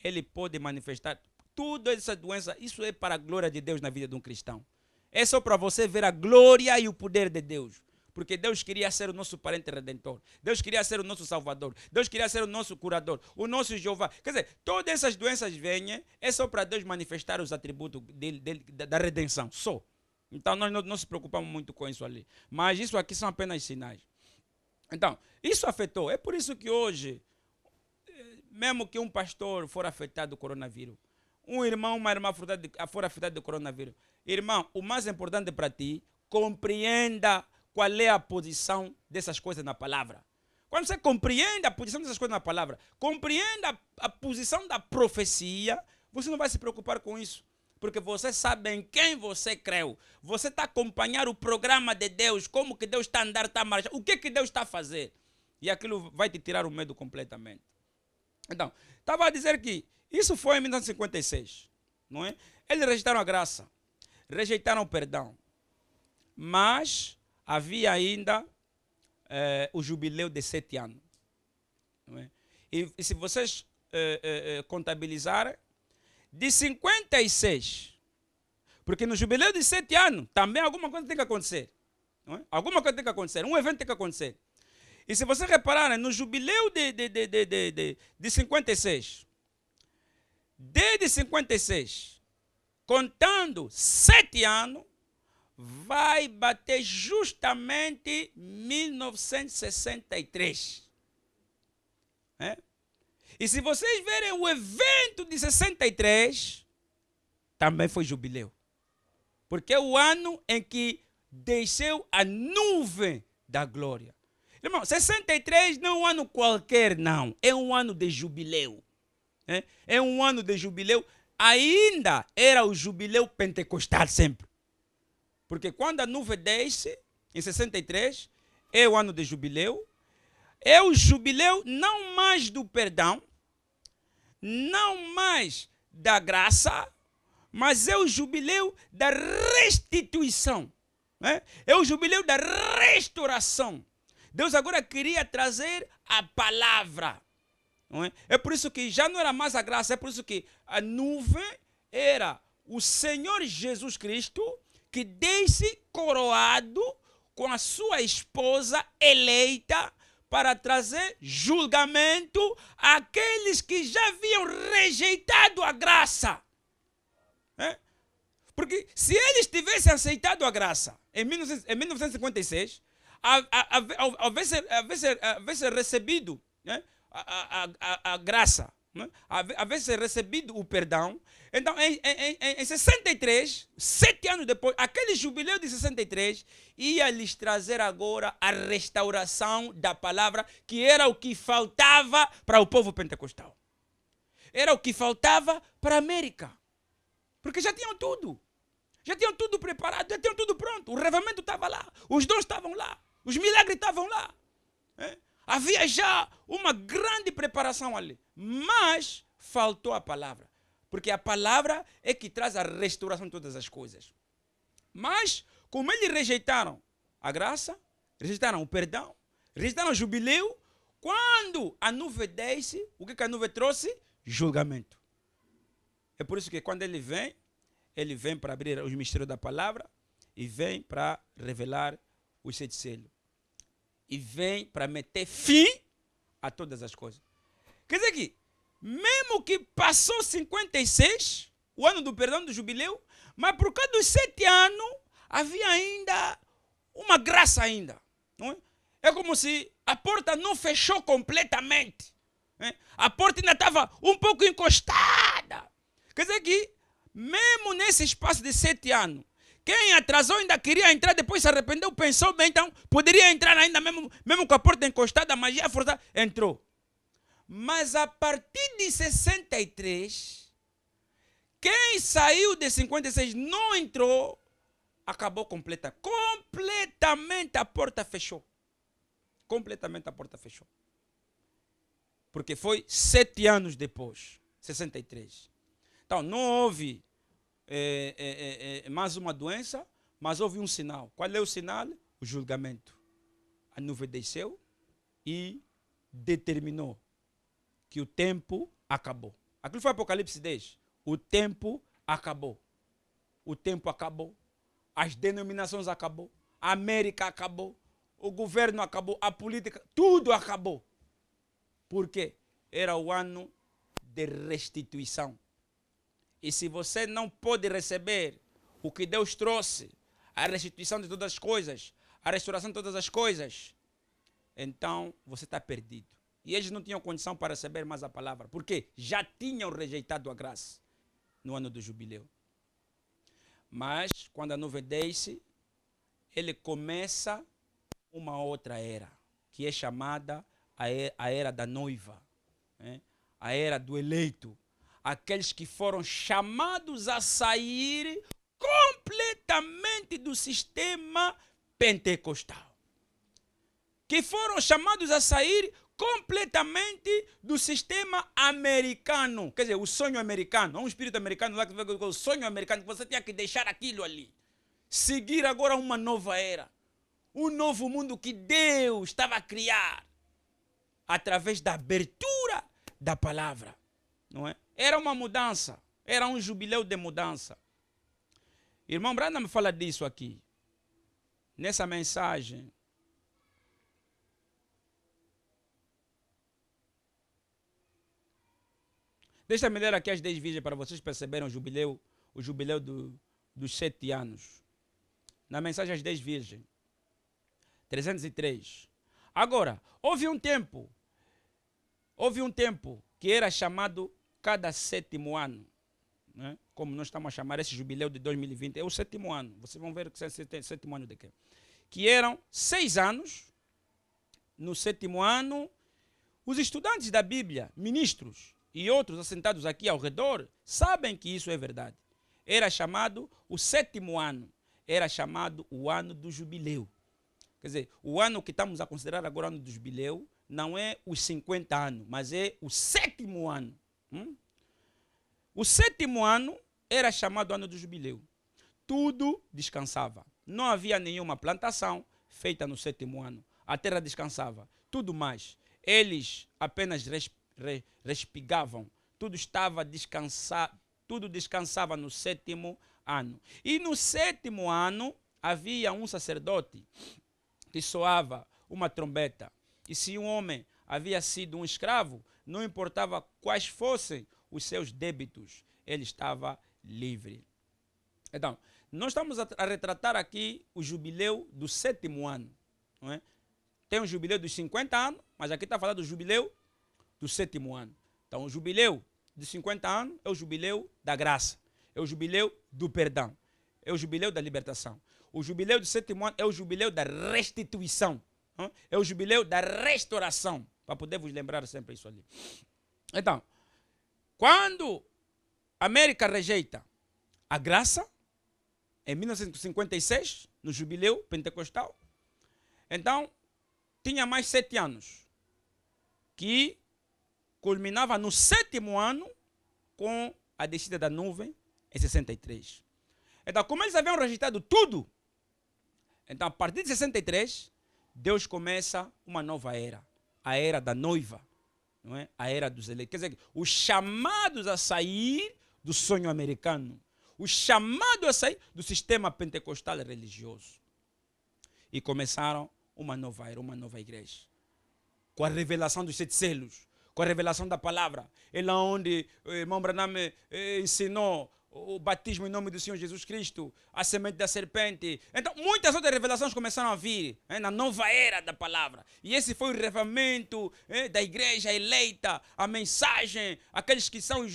ele pode manifestar toda essa doença. Isso é para a glória de Deus na vida de um cristão. É só para você ver a glória e o poder de Deus. Porque Deus queria ser o nosso parente redentor. Deus queria ser o nosso salvador. Deus queria ser o nosso curador. O nosso Jeová. Quer dizer, todas essas doenças vêm, é só para Deus manifestar os atributos da redenção. Só. Então nós não se preocupamos muito com isso ali. Mas isso aqui são apenas sinais. Então, isso afetou. É por isso que hoje, mesmo que um pastor for afetado do coronavírus, um irmão, uma irmã for afetado do coronavírus, irmão, o mais importante para ti, compreenda qual é a posição dessas coisas na palavra. Quando você compreende a posição dessas coisas na palavra, compreenda a posição da profecia, você não vai se preocupar com isso. porque você sabe em quem você creu. Você está acompanhando o programa de Deus, como que Deus está a andar, está a marchar, o que Deus está a fazer. E aquilo vai te tirar o medo completamente. Então, estava a dizer que isso foi em 1956, não é? Eles rejeitaram a graça, rejeitaram o perdão, mas havia ainda o jubileu de 7 anos. Não é? E se vocês contabilizarem, de 56, porque no jubileu de 7 anos também alguma coisa tem que acontecer. Não é? Alguma coisa tem que acontecer, um evento tem que acontecer. E se vocês repararem, no jubileu de 56, desde 56, contando 7 anos, vai bater justamente 1963. É? E se vocês verem o evento de 63, também foi jubileu. Porque é o ano em que desceu a nuvem da glória. Irmão, 63 não é um ano qualquer, não. É um ano de jubileu. É um ano de jubileu. Ainda era o jubileu pentecostal sempre. Porque quando a nuvem desce, em 63, é o ano de jubileu. É o jubileu não mais do perdão, não mais da graça, mas é o jubileu da restituição. É o jubileu da restauração. Deus agora queria trazer a palavra. Não é? É por isso que já não era mais a graça, é por isso que a nuvem era o Senhor Jesus Cristo que desce coroado com a sua esposa eleita para trazer julgamento àqueles que já haviam rejeitado a graça. Porque se eles tivessem aceitado a graça em 1956, havia recebido, né, a graça, né, havia recebido o perdão, então em 63, 7 anos depois, aquele jubileu de 63 ia lhes trazer agora a restauração da palavra, que era o que faltava para o povo pentecostal. Era o que faltava para a América. Porque já tinham tudo. Já tinham tudo preparado, já tinham tudo pronto. O revamento estava lá, os dons estavam lá, os milagres estavam lá. Havia já uma grande preparação ali. Mas faltou a palavra. Porque a palavra é que traz a restauração de todas as coisas. Mas, como eles rejeitaram a graça, rejeitaram o perdão, rejeitaram o jubileu, quando a nuvem desce, o que a nuvem trouxe? Julgamento. É por isso que quando ele vem para abrir os mistérios da palavra e vem para revelar os 7 selos. E vem para meter fim a todas as coisas. Quer dizer que, mesmo que passou 56, o ano do perdão do jubileu, mas por causa dos 7 anos, havia ainda uma graça ainda. Não é? É como se a porta não fechou completamente. A porta ainda estava um pouco encostada. Quer dizer que, mesmo nesse espaço de 7 anos, quem atrasou ainda queria entrar, depois se arrependeu, pensou bem, então poderia entrar ainda mesmo com a porta encostada, mas já forçada, entrou. Mas a partir de 63, quem saiu de 56 não entrou, acabou completamente a porta fechou. Completamente a porta fechou. Porque foi 7 anos depois, 63. Então, não houve mais uma doença, mas houve um sinal. Qual é o sinal? O julgamento. A nuvem desceu e determinou que o tempo acabou. Aquilo foi Apocalipse 10. O tempo acabou. O tempo acabou. As denominações acabou. A América acabou. O governo acabou. A política, tudo acabou. Por quê? Era o ano de restituição. E se você não pode receber o que Deus trouxe, a restituição de todas as coisas, a restauração de todas as coisas, então você está perdido. E eles não tinham condição para receber mais a palavra, porque já tinham rejeitado a graça no ano do jubileu. Mas, quando a nuvem desce, ele começa uma outra era, que é chamada a era da noiva, a era do eleito, aqueles que foram chamados a sair completamente do sistema pentecostal. Que foram chamados a sair completamente do sistema americano. Quer dizer, o sonho americano. Há um espírito americano lá que vê o sonho americano, que você tinha que deixar aquilo ali. Seguir agora uma nova era. Um novo mundo que Deus estava a criar através da abertura da palavra. Não é? Era uma mudança. Era um jubileu de mudança. Irmão Branham me fala disso aqui. Nessa mensagem. Deixa-me ler aqui as 10 virgens para vocês perceberem o jubileu dos 7 anos. Na mensagem às 10 virgens. 303. Agora, houve um tempo que era chamado cada 7º ano. Né? Como nós estamos a chamar esse jubileu de 2020, é o 7º ano. Vocês vão ver que é o 7º ano de quê? Que eram 6 anos. No 7º ano, os estudantes da Bíblia, ministros e outros assentados aqui ao redor, sabem que isso é verdade. Era chamado o 7º ano. Era chamado o ano do jubileu. Quer dizer, o ano que estamos a considerar agora o ano do jubileu não é os 50 anos, mas é o 7º ano. O 7º ano era chamado ano do jubileu. Tudo descansava. Não havia nenhuma plantação feita no 7º ano. A terra descansava. Tudo mais. Eles apenas respigavam. Tudo estava descansado. Tudo descansava no 7º ano. E no 7º ano havia um sacerdote que soava uma trombeta. E se um homem havia sido um escravo, não importava quais fossem os seus débitos, ele estava livre. Então, nós estamos a retratar aqui o jubileu do 7º ano. Não é? Tem o jubileu dos 50 anos, mas aqui está falando do jubileu do 7º ano. Então, o jubileu de 50 anos é o jubileu da graça, é o jubileu do perdão, é o jubileu da libertação. O jubileu do 7º ano é o jubileu da restituição, é o jubileu da restauração, para poder vos lembrar sempre isso ali. Então, quando a América rejeita a graça, em 1956, no jubileu pentecostal, então, tinha mais 7 anos, que culminava no 7º ano com a descida da nuvem em 63. Então, como eles haviam rejeitado tudo, então, a partir de 63, Deus começa uma nova era, a era da noiva, não é? A era dos eleitos. Quer dizer, os chamados a sair do sonho americano, os chamados a sair do sistema pentecostal religioso. E começaram uma nova era, uma nova igreja. Com a revelação dos 7 selos, com a revelação da palavra. É lá onde o irmão Branham ensinou o batismo em nome do Senhor Jesus Cristo, a semente da serpente. Então, muitas outras revelações começaram a vir na nova era da palavra. E esse foi o revamento da igreja eleita, a mensagem, aqueles que são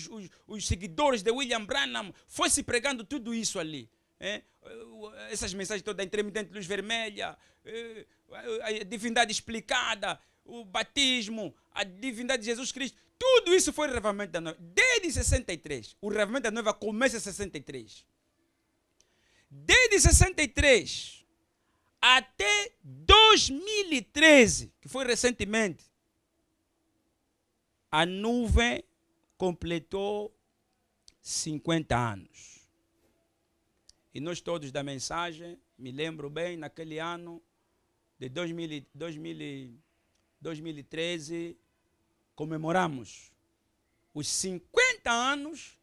os seguidores de William Branham, foi se pregando tudo isso ali. Essas mensagens todas, a intermitente luz vermelha, a divindade explicada, o batismo, a divindade de Jesus Cristo, tudo isso foi o revamento da noiva. Desde 63, o revamento da noiva começa em 63. Desde 63 até 2013, que foi recentemente, a nuvem completou 50 anos. E nós todos da mensagem, me lembro bem, naquele ano de 2013, comemoramos os 50 anos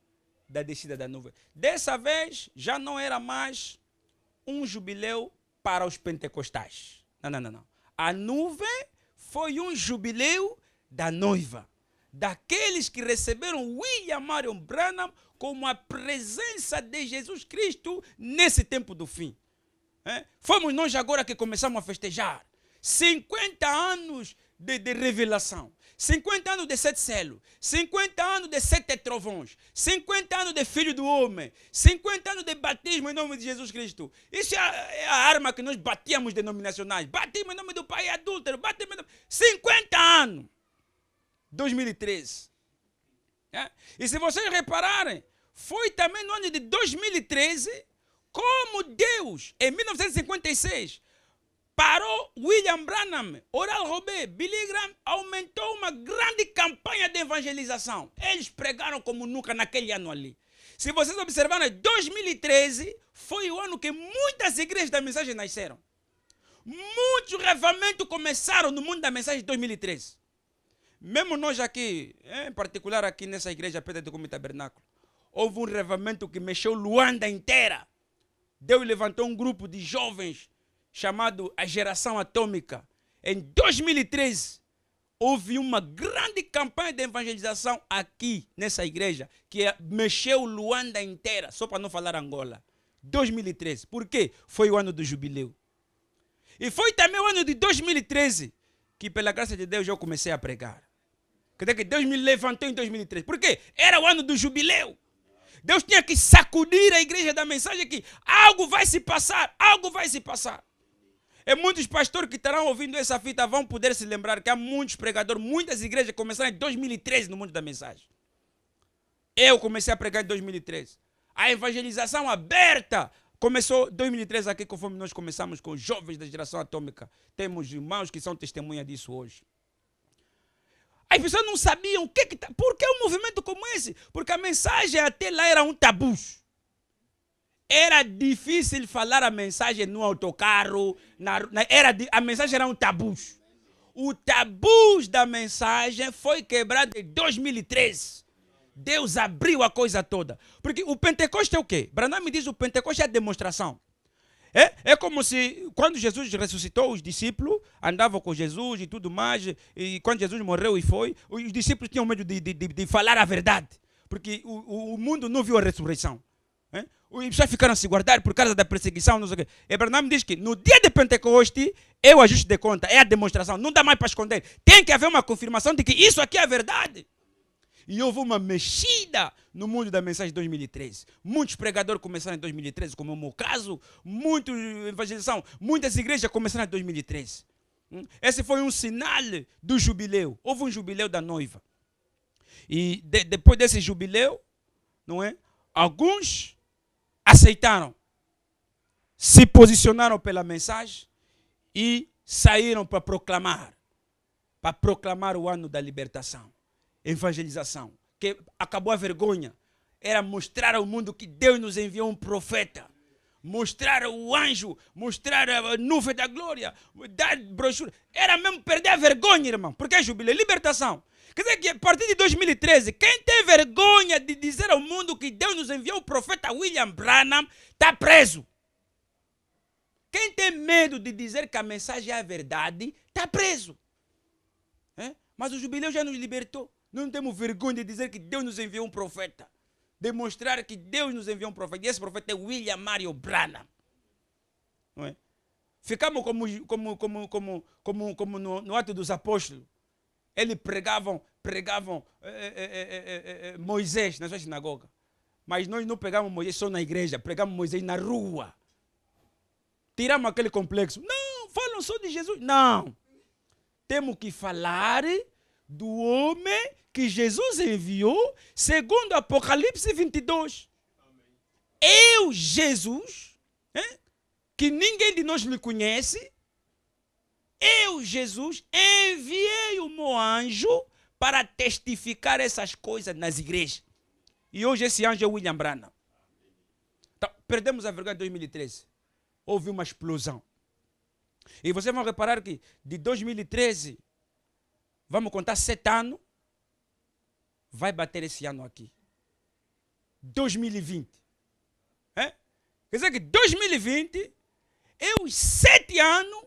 da descida da nuvem. Dessa vez, já não era mais um jubileu para os pentecostais. Não. A nuvem foi um jubileu da noiva, daqueles que receberam William Marion Branham como a presença de Jesus Cristo nesse tempo do fim. Fomos nós agora que começamos a festejar 50 anos de revelação, 50 anos de 7 selos, 50 anos de 7 trovões, 50 anos de Filho do Homem, 50 anos de batismo em nome de Jesus Cristo. Isso é a arma que nós batíamos denominacionais. Batismo em nome do pai adúltero, batismo em nome... 50 anos. 2013. E se vocês repararem, foi também no ano de 2013, como Deus, em 1956, parou William Branham, Oral Roberts, Billy Graham, aumentou uma grande campanha de evangelização. Eles pregaram como nunca naquele ano ali. Se vocês observarem, 2013 foi o ano que muitas igrejas da mensagem nasceram. Muitos revivamentos começaram no mundo da mensagem em 2013. Mesmo nós aqui, em particular aqui nessa igreja Pedra do Cume Tabernáculo, houve um revivamento que mexeu Luanda inteira. Deus levantou um grupo de jovens chamado a Geração Atômica. Em 2013, houve uma grande campanha de evangelização aqui nessa igreja, que mexeu Luanda inteira, só para não falar Angola. 2013. Por quê? Foi o ano do jubileu. E foi também o ano de 2013 que, pela graça de Deus, eu comecei a pregar. Quer dizer que Deus me levantou em 2013. Por quê? Era o ano do jubileu. Deus tinha que sacudir a igreja da mensagem que algo vai se passar, algo vai se passar. E muitos pastores que estarão ouvindo essa fita vão poder se lembrar que há muitos pregadores, muitas igrejas começaram em 2013 no mundo da mensagem. Eu comecei a pregar em 2013. A evangelização aberta começou em 2013 aqui, conforme nós começamos com os jovens da Geração Atômica. Temos irmãos que são testemunha disso hoje. As pessoas não sabiam por que um movimento como esse? Porque a mensagem até lá era um tabu. Era difícil falar a mensagem no autocarro. A mensagem era um tabu. O tabu da mensagem foi quebrado em 2013. Deus abriu a coisa toda. Porque o Pentecoste é o quê? Branham me diz que o Pentecoste é a demonstração. É como se, quando Jesus ressuscitou, os discípulos andavam com Jesus e tudo mais, e quando Jesus morreu e foi, os discípulos tinham medo de falar a verdade, porque o mundo não viu a ressurreição. Os pessoas ficaram a se guardar por causa da perseguição, não sei o quê. E Branham diz que no dia de Pentecoste é o ajuste de conta, é a demonstração, não dá mais para esconder. Tem que haver uma confirmação de que isso aqui é a verdade. E houve uma mexida no mundo da mensagem de 2013. Muitos pregadores começaram em 2013, como é o meu caso. Muitos evangelização, muitas igrejas começaram em 2013. Esse foi um sinal do jubileu. Houve um jubileu da noiva. E depois desse jubileu, não é? Alguns aceitaram, se posicionaram pela mensagem e saíram para proclamar o ano da libertação. Evangelização, que acabou a vergonha, era mostrar ao mundo que Deus nos enviou um profeta, mostrar o anjo, mostrar a nuvem da glória, dar brochura, era mesmo perder a vergonha, irmão, porque é jubileu, libertação. Quer dizer que a partir de 2013, quem tem vergonha de dizer ao mundo que Deus nos enviou o profeta William Branham, está preso. Quem tem medo de dizer que a mensagem é a verdade, está preso. Mas o jubileu já nos libertou. Não temos vergonha de dizer que Deus nos enviou um profeta. Demonstrar que Deus nos enviou um profeta. E esse profeta é William Marion Branham. Não é? Ficamos como no Ato dos Apóstolos. Eles pregavam Moisés na sua sinagoga. Mas nós não pegamos Moisés só na igreja. Pregamos Moisés na rua. Tiramos aquele complexo. Não, falam só de Jesus. Não. Temos que falar do homem que Jesus enviou, segundo Apocalipse 22. Amém. Eu, Jesus, que ninguém de nós lhe conhece, eu, Jesus, enviei o meu anjo para testificar essas coisas nas igrejas. E hoje esse anjo é William Branham. Então, perdemos a vergonha em 2013. Houve uma explosão. E vocês vão reparar que de 2013, vamos contar 7 anos, vai bater esse ano aqui. 2020. Quer dizer que 2020 é os 7 anos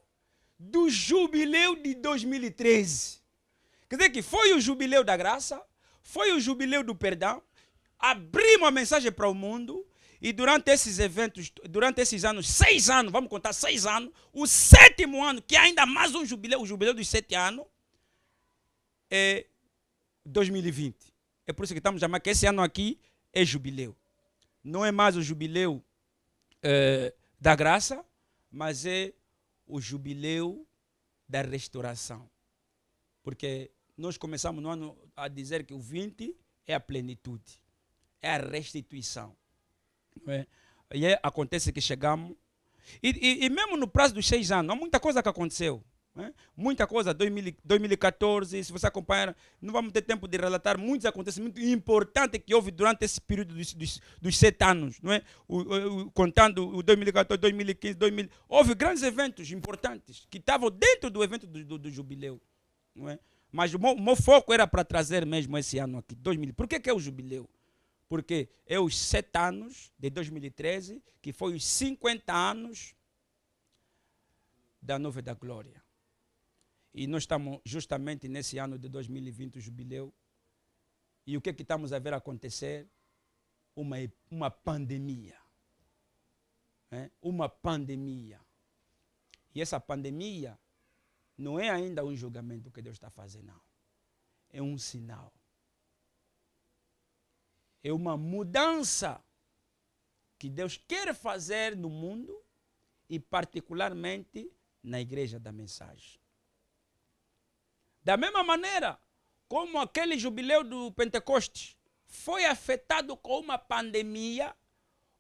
do jubileu de 2013. Quer dizer que foi o jubileu da graça, foi o jubileu do perdão, abrimos a mensagem para o mundo. E durante esses eventos, durante esses anos, 6 anos, vamos contar 6 anos, o 7º ano, que é ainda mais um jubileu, o jubileu dos 7 anos, é 2020. É por isso que estamos chamando que esse ano aqui é jubileu. Não é mais o jubileu da graça, mas é o jubileu da restauração. Porque nós começamos no ano a dizer que o 20 é a plenitude, é a restituição. Não é? E acontece que chegamos, e mesmo no prazo dos 6 anos, há muita coisa que aconteceu. Muita coisa, 2014, se você acompanhar, não vamos ter tempo de relatar muitos acontecimentos importantes que houve durante esse período dos 7 anos, não é? Contando o 2014, 2015, houve grandes eventos importantes que estavam dentro do evento do jubileu, não é? Mas o meu foco era para trazer mesmo esse ano aqui, 2000. Por que é o jubileu? Porque é os 7 anos de 2013, que foi os 50 anos da Nuvem da Glória. E nós estamos justamente nesse ano de 2020, o jubileu. E o que estamos a ver acontecer? Uma pandemia. Uma pandemia. E essa pandemia não é ainda um julgamento que Deus está fazendo, não. É um sinal. É uma mudança que Deus quer fazer no mundo e particularmente na igreja da mensagem. Da mesma maneira como aquele jubileu do Pentecostes foi afetado com uma pandemia,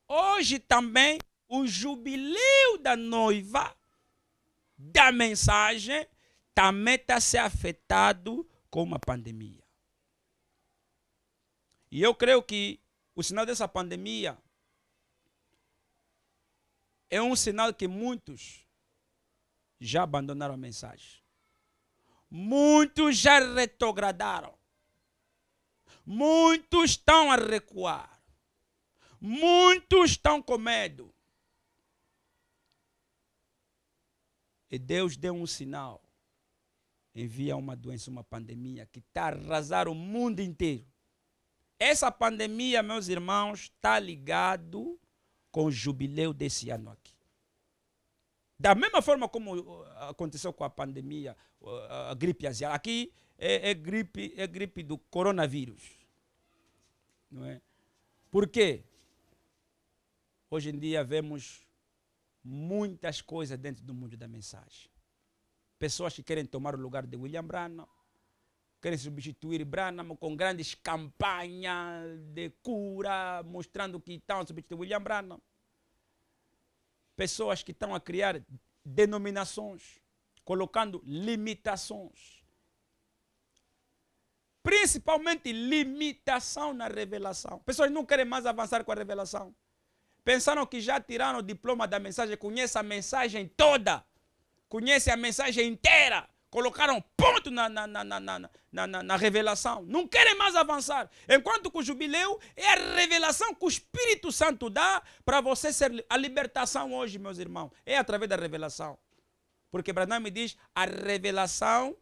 hoje também o jubileu da noiva, da mensagem, também está sendo afetado com uma pandemia. E eu creio que o sinal dessa pandemia é um sinal que muitos já abandonaram a mensagem. Muitos já retrogradaram. Muitos estão a recuar. Muitos estão com medo. E Deus deu um sinal. Envia uma doença, uma pandemia que está a arrasar o mundo inteiro. Essa pandemia, meus irmãos, está ligado com o jubileu desse ano aqui. Da mesma forma como aconteceu com a pandemia, a gripe asiática. Aqui é gripe do coronavírus. Não é? Por quê? Hoje em dia vemos muitas coisas dentro do mundo da mensagem. Pessoas que querem tomar o lugar de William Branham, querem substituir Branham com grandes campanhas de cura, mostrando que estão a substituir William Branham. Pessoas que estão a criar denominações, colocando limitações. Principalmente limitação na revelação. Pessoas não querem mais avançar com a revelação. Pensaram que já tiraram o diploma da mensagem, conhecem a mensagem toda, conhecem a mensagem inteira. Colocaram ponto na revelação. Não querem mais avançar. Enquanto que o jubileu é a revelação que o Espírito Santo dá para você ser a libertação hoje, meus irmãos. É através da revelação. Porque Branham me diz, a revelação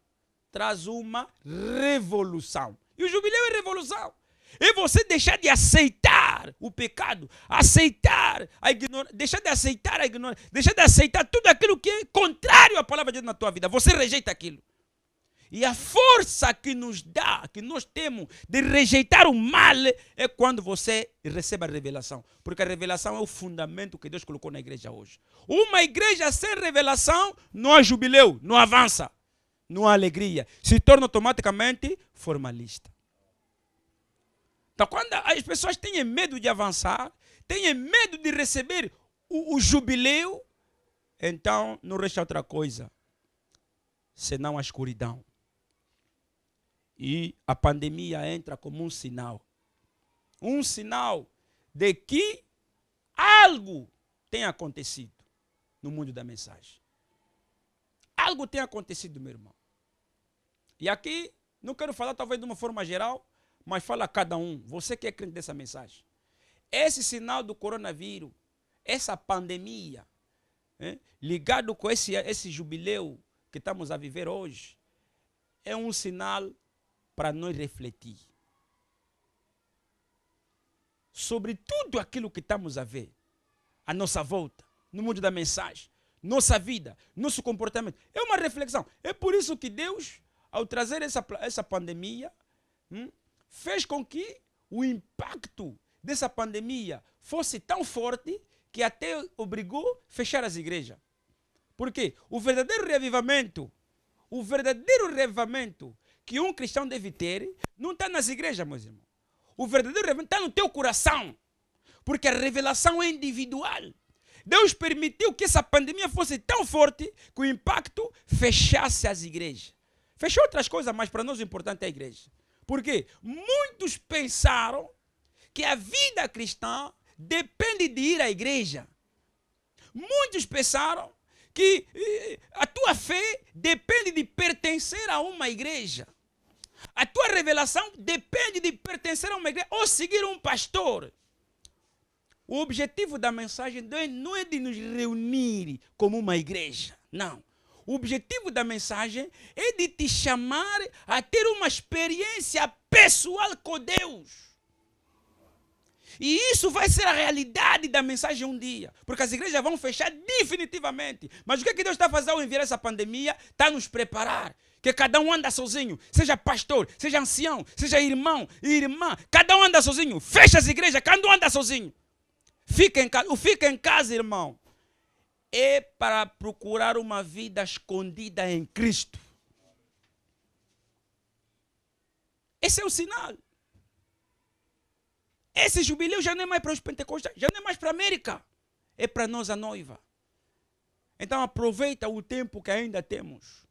traz uma revolução. E o jubileu é revolução. É você deixar de aceitar o pecado, aceitar a ignorância, deixar de aceitar a ignorância, deixar de aceitar tudo aquilo que é contrário à palavra de Deus na tua vida. Você rejeita aquilo. E a força que nos dá, que nós temos de rejeitar o mal, é quando você recebe a revelação. Porque a revelação é o fundamento que Deus colocou na igreja hoje. Uma igreja sem revelação não há jubileu, não avança, não há alegria. Se torna automaticamente formalista. Então, quando as pessoas têm medo de avançar, têm medo de receber o jubileu, então não resta outra coisa, senão a escuridão. E a pandemia entra como um sinal de que algo tem acontecido no mundo da mensagem. Algo tem acontecido, meu irmão. E aqui, não quero falar talvez de uma forma geral, mas fala a cada um, você que é crente dessa mensagem. Esse sinal do coronavírus, essa pandemia, ligado com esse jubileu que estamos a viver hoje, é um sinal para nós refletir sobre tudo aquilo que estamos a ver, à nossa volta, no mundo da mensagem, nossa vida, nosso comportamento. É uma reflexão. É por isso que Deus, ao trazer essa pandemia, fez com que o impacto dessa pandemia fosse tão forte que até obrigou a fechar as igrejas. Por quê? O verdadeiro reavivamento que um cristão deve ter não está nas igrejas, meus irmãos. O verdadeiro revelamento está no teu coração. Porque a revelação é individual. Deus permitiu que essa pandemia fosse tão forte que o impacto fechasse as igrejas. Fechou outras coisas, mas para nós o importante é a igreja. Por quê? Muitos pensaram que a vida cristã depende de ir à igreja. Muitos pensaram que a tua fé depende de pertencer a uma igreja. A tua revelação depende de pertencer a uma igreja ou seguir um pastor. O objetivo da mensagem não é de nos reunir como uma igreja, não. O objetivo da mensagem é de te chamar a ter uma experiência pessoal com Deus. E isso vai ser a realidade da mensagem um dia. Porque as igrejas vão fechar definitivamente. Mas o que é que Deus está fazendo ao enviar essa pandemia? Está a nos preparar. Que cada um anda sozinho. Seja pastor, seja ancião, seja irmão e irmã. Cada um anda sozinho. Fecha as igrejas, cada um anda sozinho. Fica em casa. O fica em casa, irmão, é para procurar uma vida escondida em Cristo. Esse é o sinal. Esse jubileu já não é mais para os pentecostais, já não é mais para a América. É para nós a noiva. Então aproveita o tempo que ainda temos.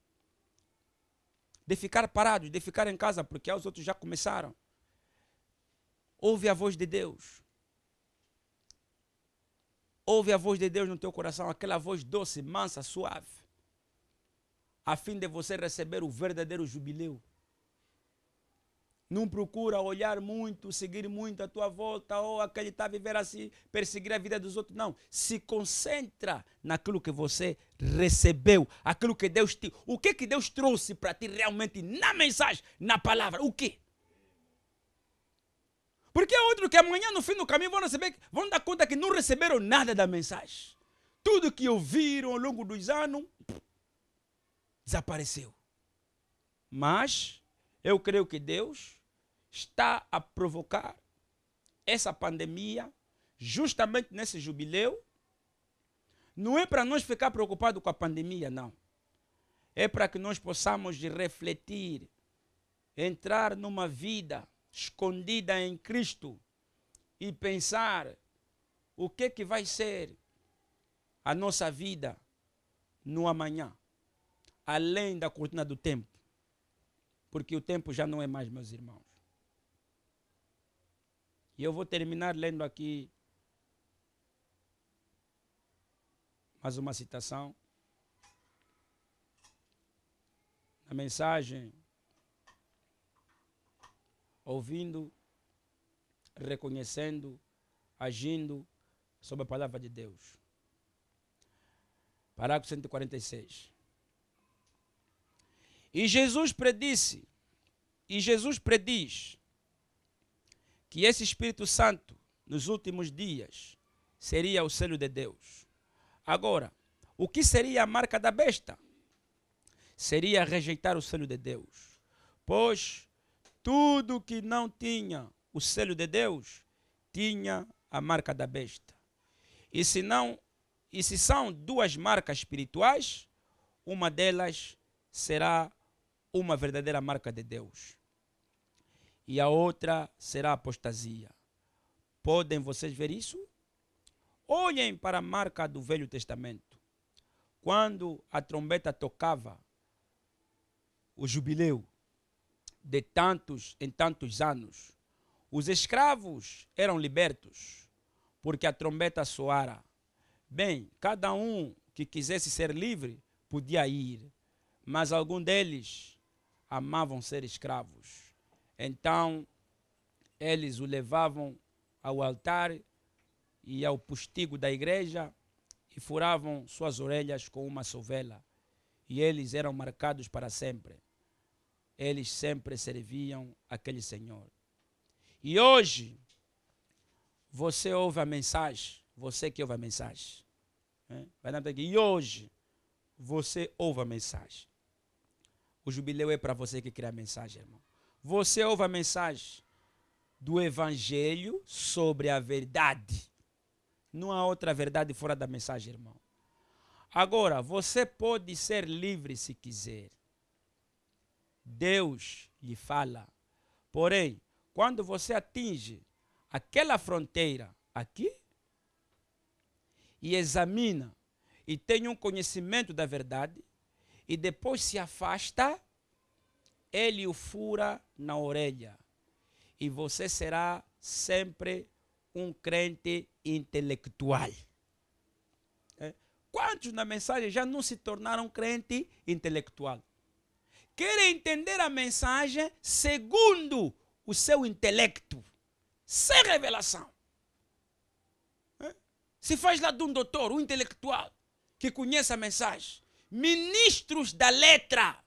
De ficar parados, de ficar em casa, porque os outros já começaram. Ouve a voz de Deus. Ouve a voz de Deus no teu coração, aquela voz doce, mansa, suave, a fim de você receber o verdadeiro jubileu. Não procura olhar muito, seguir muito a tua volta, ou aquele está a viver assim, perseguir a vida dos outros. Não, se concentra naquilo que você recebeu, aquilo que Deus te... O que Deus trouxe para ti realmente na mensagem, na palavra, o quê? Porque é outro que amanhã no fim do caminho vão dar conta que não receberam nada da mensagem. Tudo que ouviram ao longo dos anos desapareceu. Mas eu creio que Deus está a provocar essa pandemia justamente nesse jubileu. Não é para nós ficar preocupados com a pandemia, não. É para que nós possamos refletir, entrar numa vida escondida em Cristo e pensar o que vai ser a nossa vida no amanhã, além da cortina do tempo, porque o tempo já não é mais, meus irmãos. E eu vou terminar lendo aqui mais uma citação. A mensagem, ouvindo, reconhecendo, agindo sobre a palavra de Deus. Parágrafo 146. E Jesus prediz que esse Espírito Santo, nos últimos dias, seria o selo de Deus. Agora, o que seria a marca da besta? Seria rejeitar o selo de Deus. Pois tudo que não tinha o selo de Deus, tinha a marca da besta. E se são duas marcas espirituais, uma delas será uma verdadeira marca de Deus. E a outra será a apostasia. Podem vocês ver isso? Olhem para a marca do Velho Testamento. Quando a trombeta tocava o jubileu de tantos em tantos anos, os escravos eram libertos, porque a trombeta soara. Bem, cada um que quisesse ser livre podia ir, mas alguns deles amavam ser escravos. Então, eles o levavam ao altar e ao postigo da igreja e furavam suas orelhas com uma sovela. E eles eram marcados para sempre. Eles sempre serviam aquele Senhor. E hoje, você ouve a mensagem, você que ouve a mensagem. Vai dar aqui. E hoje, você ouve a mensagem. O jubileu é para você que cria a mensagem, irmão. Você ouve a mensagem do Evangelho sobre a verdade. Não há outra verdade fora da mensagem, irmão. Agora, você pode ser livre se quiser. Deus lhe fala. Porém, quando você atinge aquela fronteira aqui e examina e tem um conhecimento da verdade e depois se afasta, ele o fura na orelha e você será sempre um crente intelectual. Quantos na mensagem já não se tornaram crente intelectual? Querem entender a mensagem segundo o seu intelecto, sem revelação. Se faz lá de um doutor, um intelectual, que conhece a mensagem. Ministros da letra.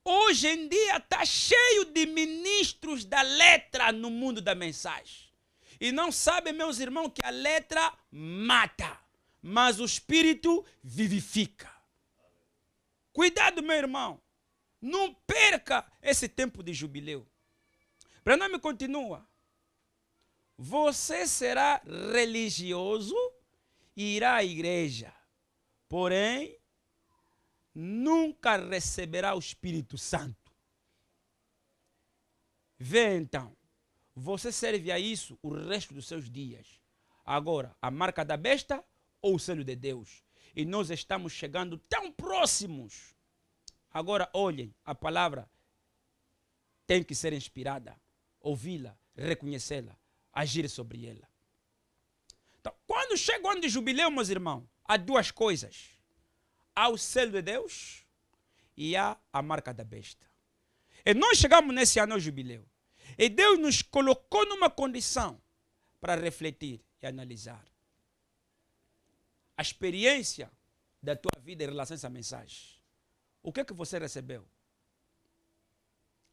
Hoje em dia está cheio de ministros da letra no mundo da mensagem. E não sabem, meus irmãos, que a letra mata, mas o espírito vivifica. Cuidado, meu irmão. Não perca esse tempo de jubileu. Para não me continua. Você será religioso e irá à igreja. Porém, nunca receberá o Espírito Santo. Vê então. Você serve a isso o resto dos seus dias. Agora, a marca da besta ou o selo de Deus. E nós estamos chegando tão próximos. Agora, olhem, a palavra tem que ser inspirada. Ouvi-la, reconhecê-la, agir sobre ela. Então, quando chega o ano de jubileu, meus irmãos, há duas coisas. Há o selo de Deus e há a marca da besta. E nós chegamos nesse ano ao jubileu. E Deus nos colocou numa condição para refletir e analisar a experiência da tua vida em relação a essa mensagem. O que é que você recebeu?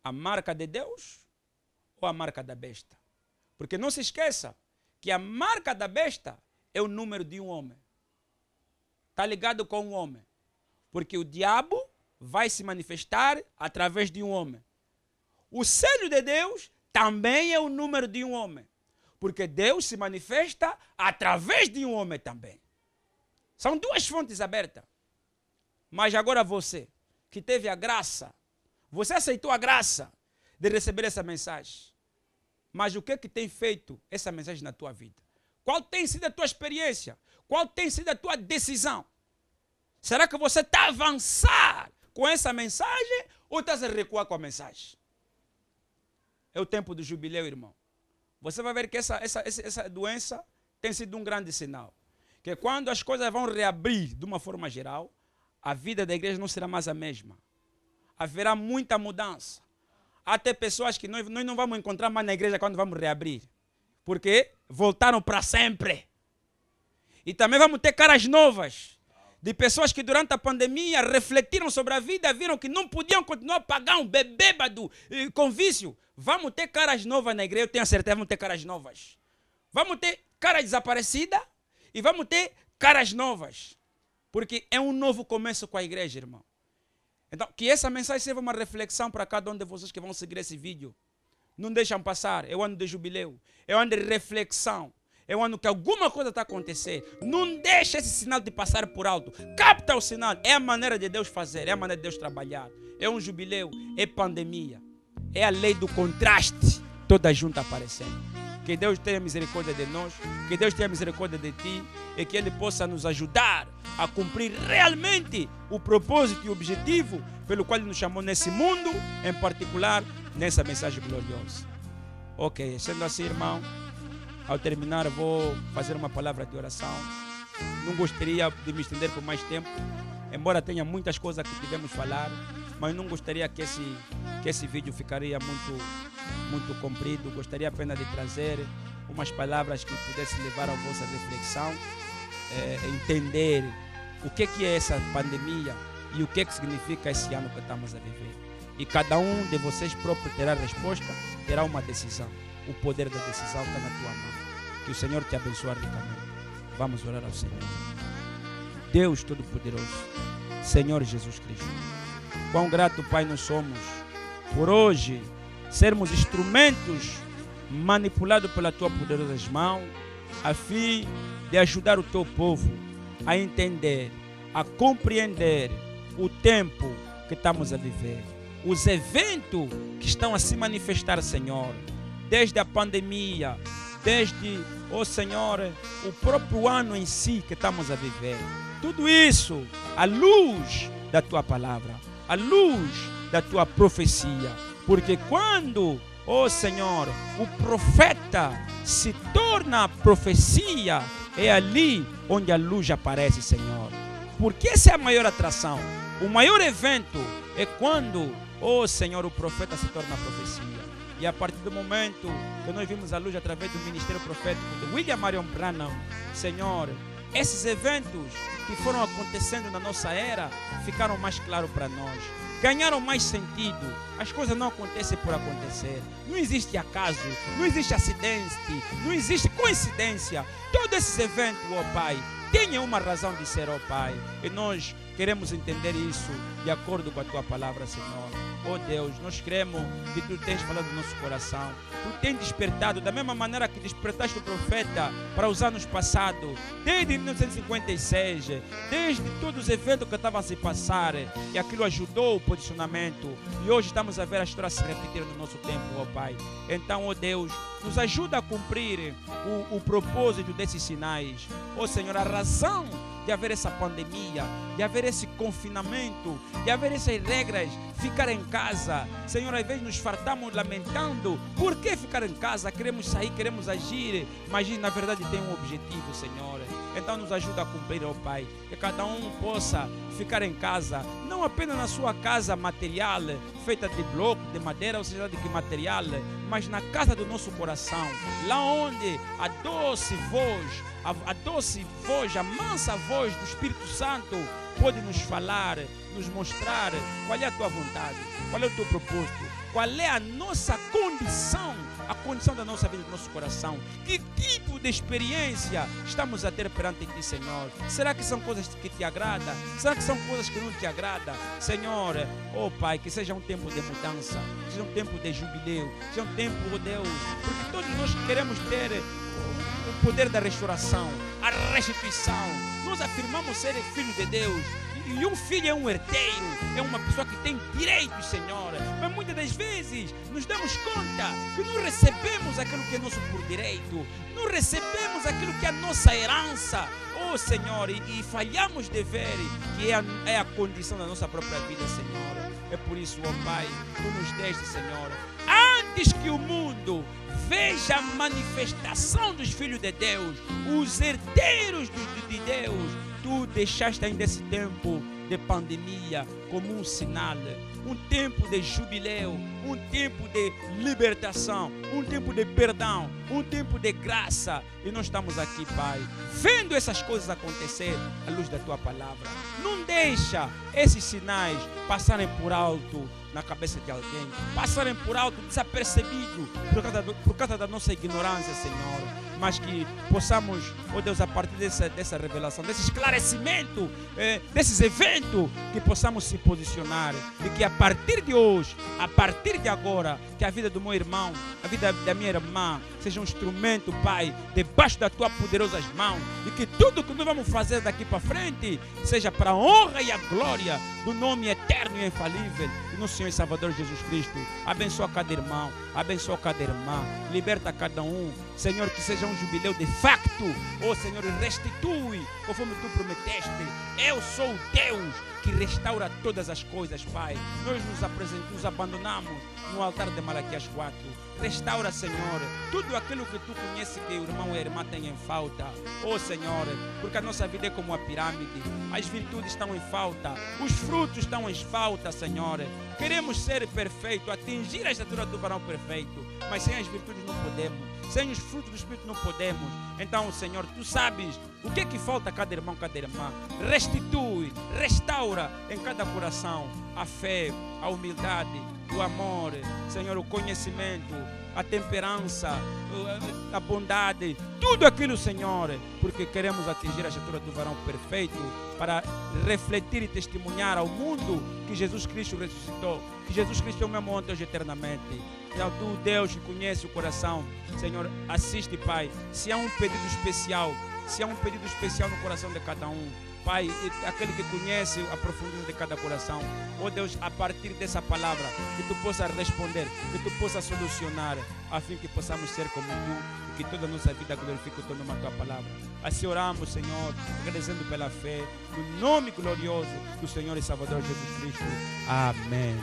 A marca de Deus ou a marca da besta? Porque não se esqueça que a marca da besta é o número de um homem. Está ligado com um homem. Porque o diabo vai se manifestar através de um homem. O selo de Deus também é o número de um homem. Porque Deus se manifesta através de um homem também. São duas fontes abertas. Mas agora você, que teve a graça, você aceitou a graça de receber essa mensagem. Mas o que é que tem feito essa mensagem na tua vida? Qual tem sido a tua experiência? Qual tem sido a tua decisão? Será que você está a avançar com essa mensagem ou está a recuar com a mensagem? É o tempo do jubileu, irmão. Você vai ver que essa doença tem sido um grande sinal. Que quando as coisas vão reabrir de uma forma geral, a vida da igreja não será mais a mesma. Haverá muita mudança. Até pessoas que nós não vamos encontrar mais na igreja quando vamos reabrir. Porque voltaram para sempre. E também vamos ter caras novas. De pessoas que durante a pandemia refletiram sobre a vida, viram que não podiam continuar a pagar um bêbado com vício. Vamos ter caras novas na igreja, eu tenho a certeza, vamos ter caras novas. Vamos ter cara desaparecida e vamos ter caras novas. Porque é um novo começo com a igreja, irmão. Então, que essa mensagem seja uma reflexão para cada um de vocês que vão seguir esse vídeo. Não deixam passar, é o ano de jubileu, é o ano de reflexão. É o ano que alguma coisa está a acontecer. Não deixa esse sinal de passar por alto. Capta o sinal. É a maneira de Deus fazer. É a maneira de Deus trabalhar. É um jubileu. É pandemia. É a lei do contraste. Toda junta aparecendo. Que Deus tenha misericórdia de nós. Que Deus tenha misericórdia de ti. E que Ele possa nos ajudar a cumprir realmente o propósito e o objetivo pelo qual Ele nos chamou nesse mundo. Em particular, nessa mensagem gloriosa. Ok. Sendo assim, irmão. Ao terminar, vou fazer uma palavra de oração. Não gostaria de me estender por mais tempo, embora tenha muitas coisas que tivemos falar, mas não gostaria que esse vídeo ficaria muito comprido. Gostaria apenas de trazer umas palavras que pudessem levar a vossa reflexão, entender o que é essa pandemia e o que significa esse ano que estamos a viver. E cada um de vocês próprio terá resposta, terá uma decisão. O poder da decisão está na tua mão. Que o Senhor te abençoe ricamente. Vamos orar ao Senhor. Deus Todo-Poderoso, Senhor Jesus Cristo, quão grato, Pai, nós somos por hoje sermos instrumentos manipulados pela tua poderosa mão, a fim de ajudar o teu povo a entender, a compreender o tempo que estamos a viver, os eventos que estão a se manifestar, Senhor, desde a pandemia, desde, Senhor, o próprio ano em si que estamos a viver. Tudo isso à luz da Tua palavra, à luz da Tua profecia. Porque quando, Senhor, o profeta se torna profecia, é ali onde a luz aparece, Senhor. Porque essa é a maior atração. O maior evento é quando, Senhor, o profeta se torna profecia. E a partir do momento que nós vimos a luz através do ministério profético de William Marion Branham, Senhor, esses eventos que foram acontecendo na nossa era ficaram mais claros para nós. Ganharam mais sentido. As coisas não acontecem por acontecer. Não existe acaso, não existe acidente, não existe coincidência. Todos esses eventos, Pai, têm uma razão de ser, Pai. E nós queremos entender isso de acordo com a Tua palavra, Senhor. Deus, nós cremos que Tu tens falado no nosso coração. Tu tens despertado da mesma maneira que despertaste o profeta para os anos passados, desde 1956, desde todos os eventos que estavam a se passar, e aquilo ajudou o posicionamento. E hoje estamos a ver a história se repetir no nosso tempo, Pai. Então, Deus, nos ajuda a cumprir o propósito desses sinais. Senhor, a razão de haver essa pandemia, de haver esse confinamento, de haver essas regras, ficar em casa. Senhor, às vezes nos fartamos lamentando. Por que ficar em casa? Queremos sair, queremos agir, mas na verdade tem um objetivo, Senhor. Então nos ajuda a cumprir, Pai, que cada um possa ficar em casa, não apenas na sua casa material, feita de bloco, de madeira, ou seja, de que material, mas na casa do nosso coração, lá onde a doce voz, a mansa voz do Espírito Santo pode nos falar, nos mostrar qual é a Tua vontade, qual é o Teu propósito, qual é a nossa condição, a condição da nossa vida, do nosso coração. Que tipo de experiência estamos a ter perante Ti, Senhor? Será que são coisas que Te agradam? Será que são coisas que não Te agradam? Senhor, Pai, que seja um tempo de mudança, que seja um tempo de jubileu, que seja um tempo, Deus, porque todos nós queremos ter o poder da restauração, a restituição. Nós afirmamos ser filhos de Deus. E um filho é um herdeiro, é uma pessoa que tem direitos, Senhor. Mas muitas das vezes nos damos conta que não recebemos aquilo que é nosso por direito, não recebemos aquilo que é a nossa herança, Senhor, e falhamos de ver que é a condição da nossa própria vida, Senhor. É por isso, Pai, Tu nos deste, Senhor, antes que o mundo veja a manifestação dos filhos de Deus, os herdeiros de Deus, Tu deixaste ainda esse tempo de pandemia como um sinal, um tempo de jubileu, um tempo de libertação, um tempo de perdão, um tempo de graça. E nós estamos aqui, Pai, vendo essas coisas acontecer à luz da Tua palavra. Não deixa esses sinais passarem por alto na cabeça de alguém, passarem por alto desapercebido por causa da nossa ignorância, Senhor. Mas que possamos, Deus, a partir dessa revelação, desse esclarecimento, desses eventos, que possamos se posicionar e que a partir de hoje, a partir de agora, que a vida do meu irmão, a vida da minha irmã, seja um instrumento, Pai, debaixo das Tuas poderosas mãos, e que tudo que nós vamos fazer daqui para frente seja para a honra e a glória do nome eterno e infalível do nosso Senhor e Salvador Jesus Cristo. Abençoa cada irmão, abençoa cada irmã, liberta cada um, Senhor, que seja um jubileu de facto, Senhor, restitui conforme Tu prometeste. Eu sou o Deus que restaura todas as coisas, Pai. Nós nos abandonamos no altar de Malaquias 4. Restaura, Senhor, tudo aquilo que Tu conheces que o irmão e a irmã têm em falta, Senhor, porque a nossa vida é como uma pirâmide. As virtudes estão em falta, os frutos estão em falta, Senhor. Queremos ser perfeitos, atingir a estatura do varão perfeito, mas sem as virtudes não podemos, sem os frutos do Espírito não podemos. Então, Senhor, Tu sabes o que é que falta a cada irmão, cada irmã. Restitui, restaura em cada coração a fé, a humildade, o amor, Senhor, o conhecimento, a temperança, a bondade, tudo aquilo, Senhor, porque queremos atingir a estatura do varão perfeito para refletir e testemunhar ao mundo que Jesus Cristo ressuscitou, que Jesus Cristo é o mesmo ontem, hoje, eternamente. Então, Tu, Deus, que conhece o coração, Senhor, assiste, Pai, se há um pedido especial no coração de cada um, Pai, aquele que conhece a profundidade de cada coração, ó Deus, a partir dessa palavra, que tu possa responder, que tu possa solucionar, a fim que possamos ser como tu, e que toda a nossa vida glorifique o teu nome, a tua palavra. Assim oramos, Senhor, agradecendo pela fé, no nome glorioso do Senhor e Salvador Jesus Cristo. Amém.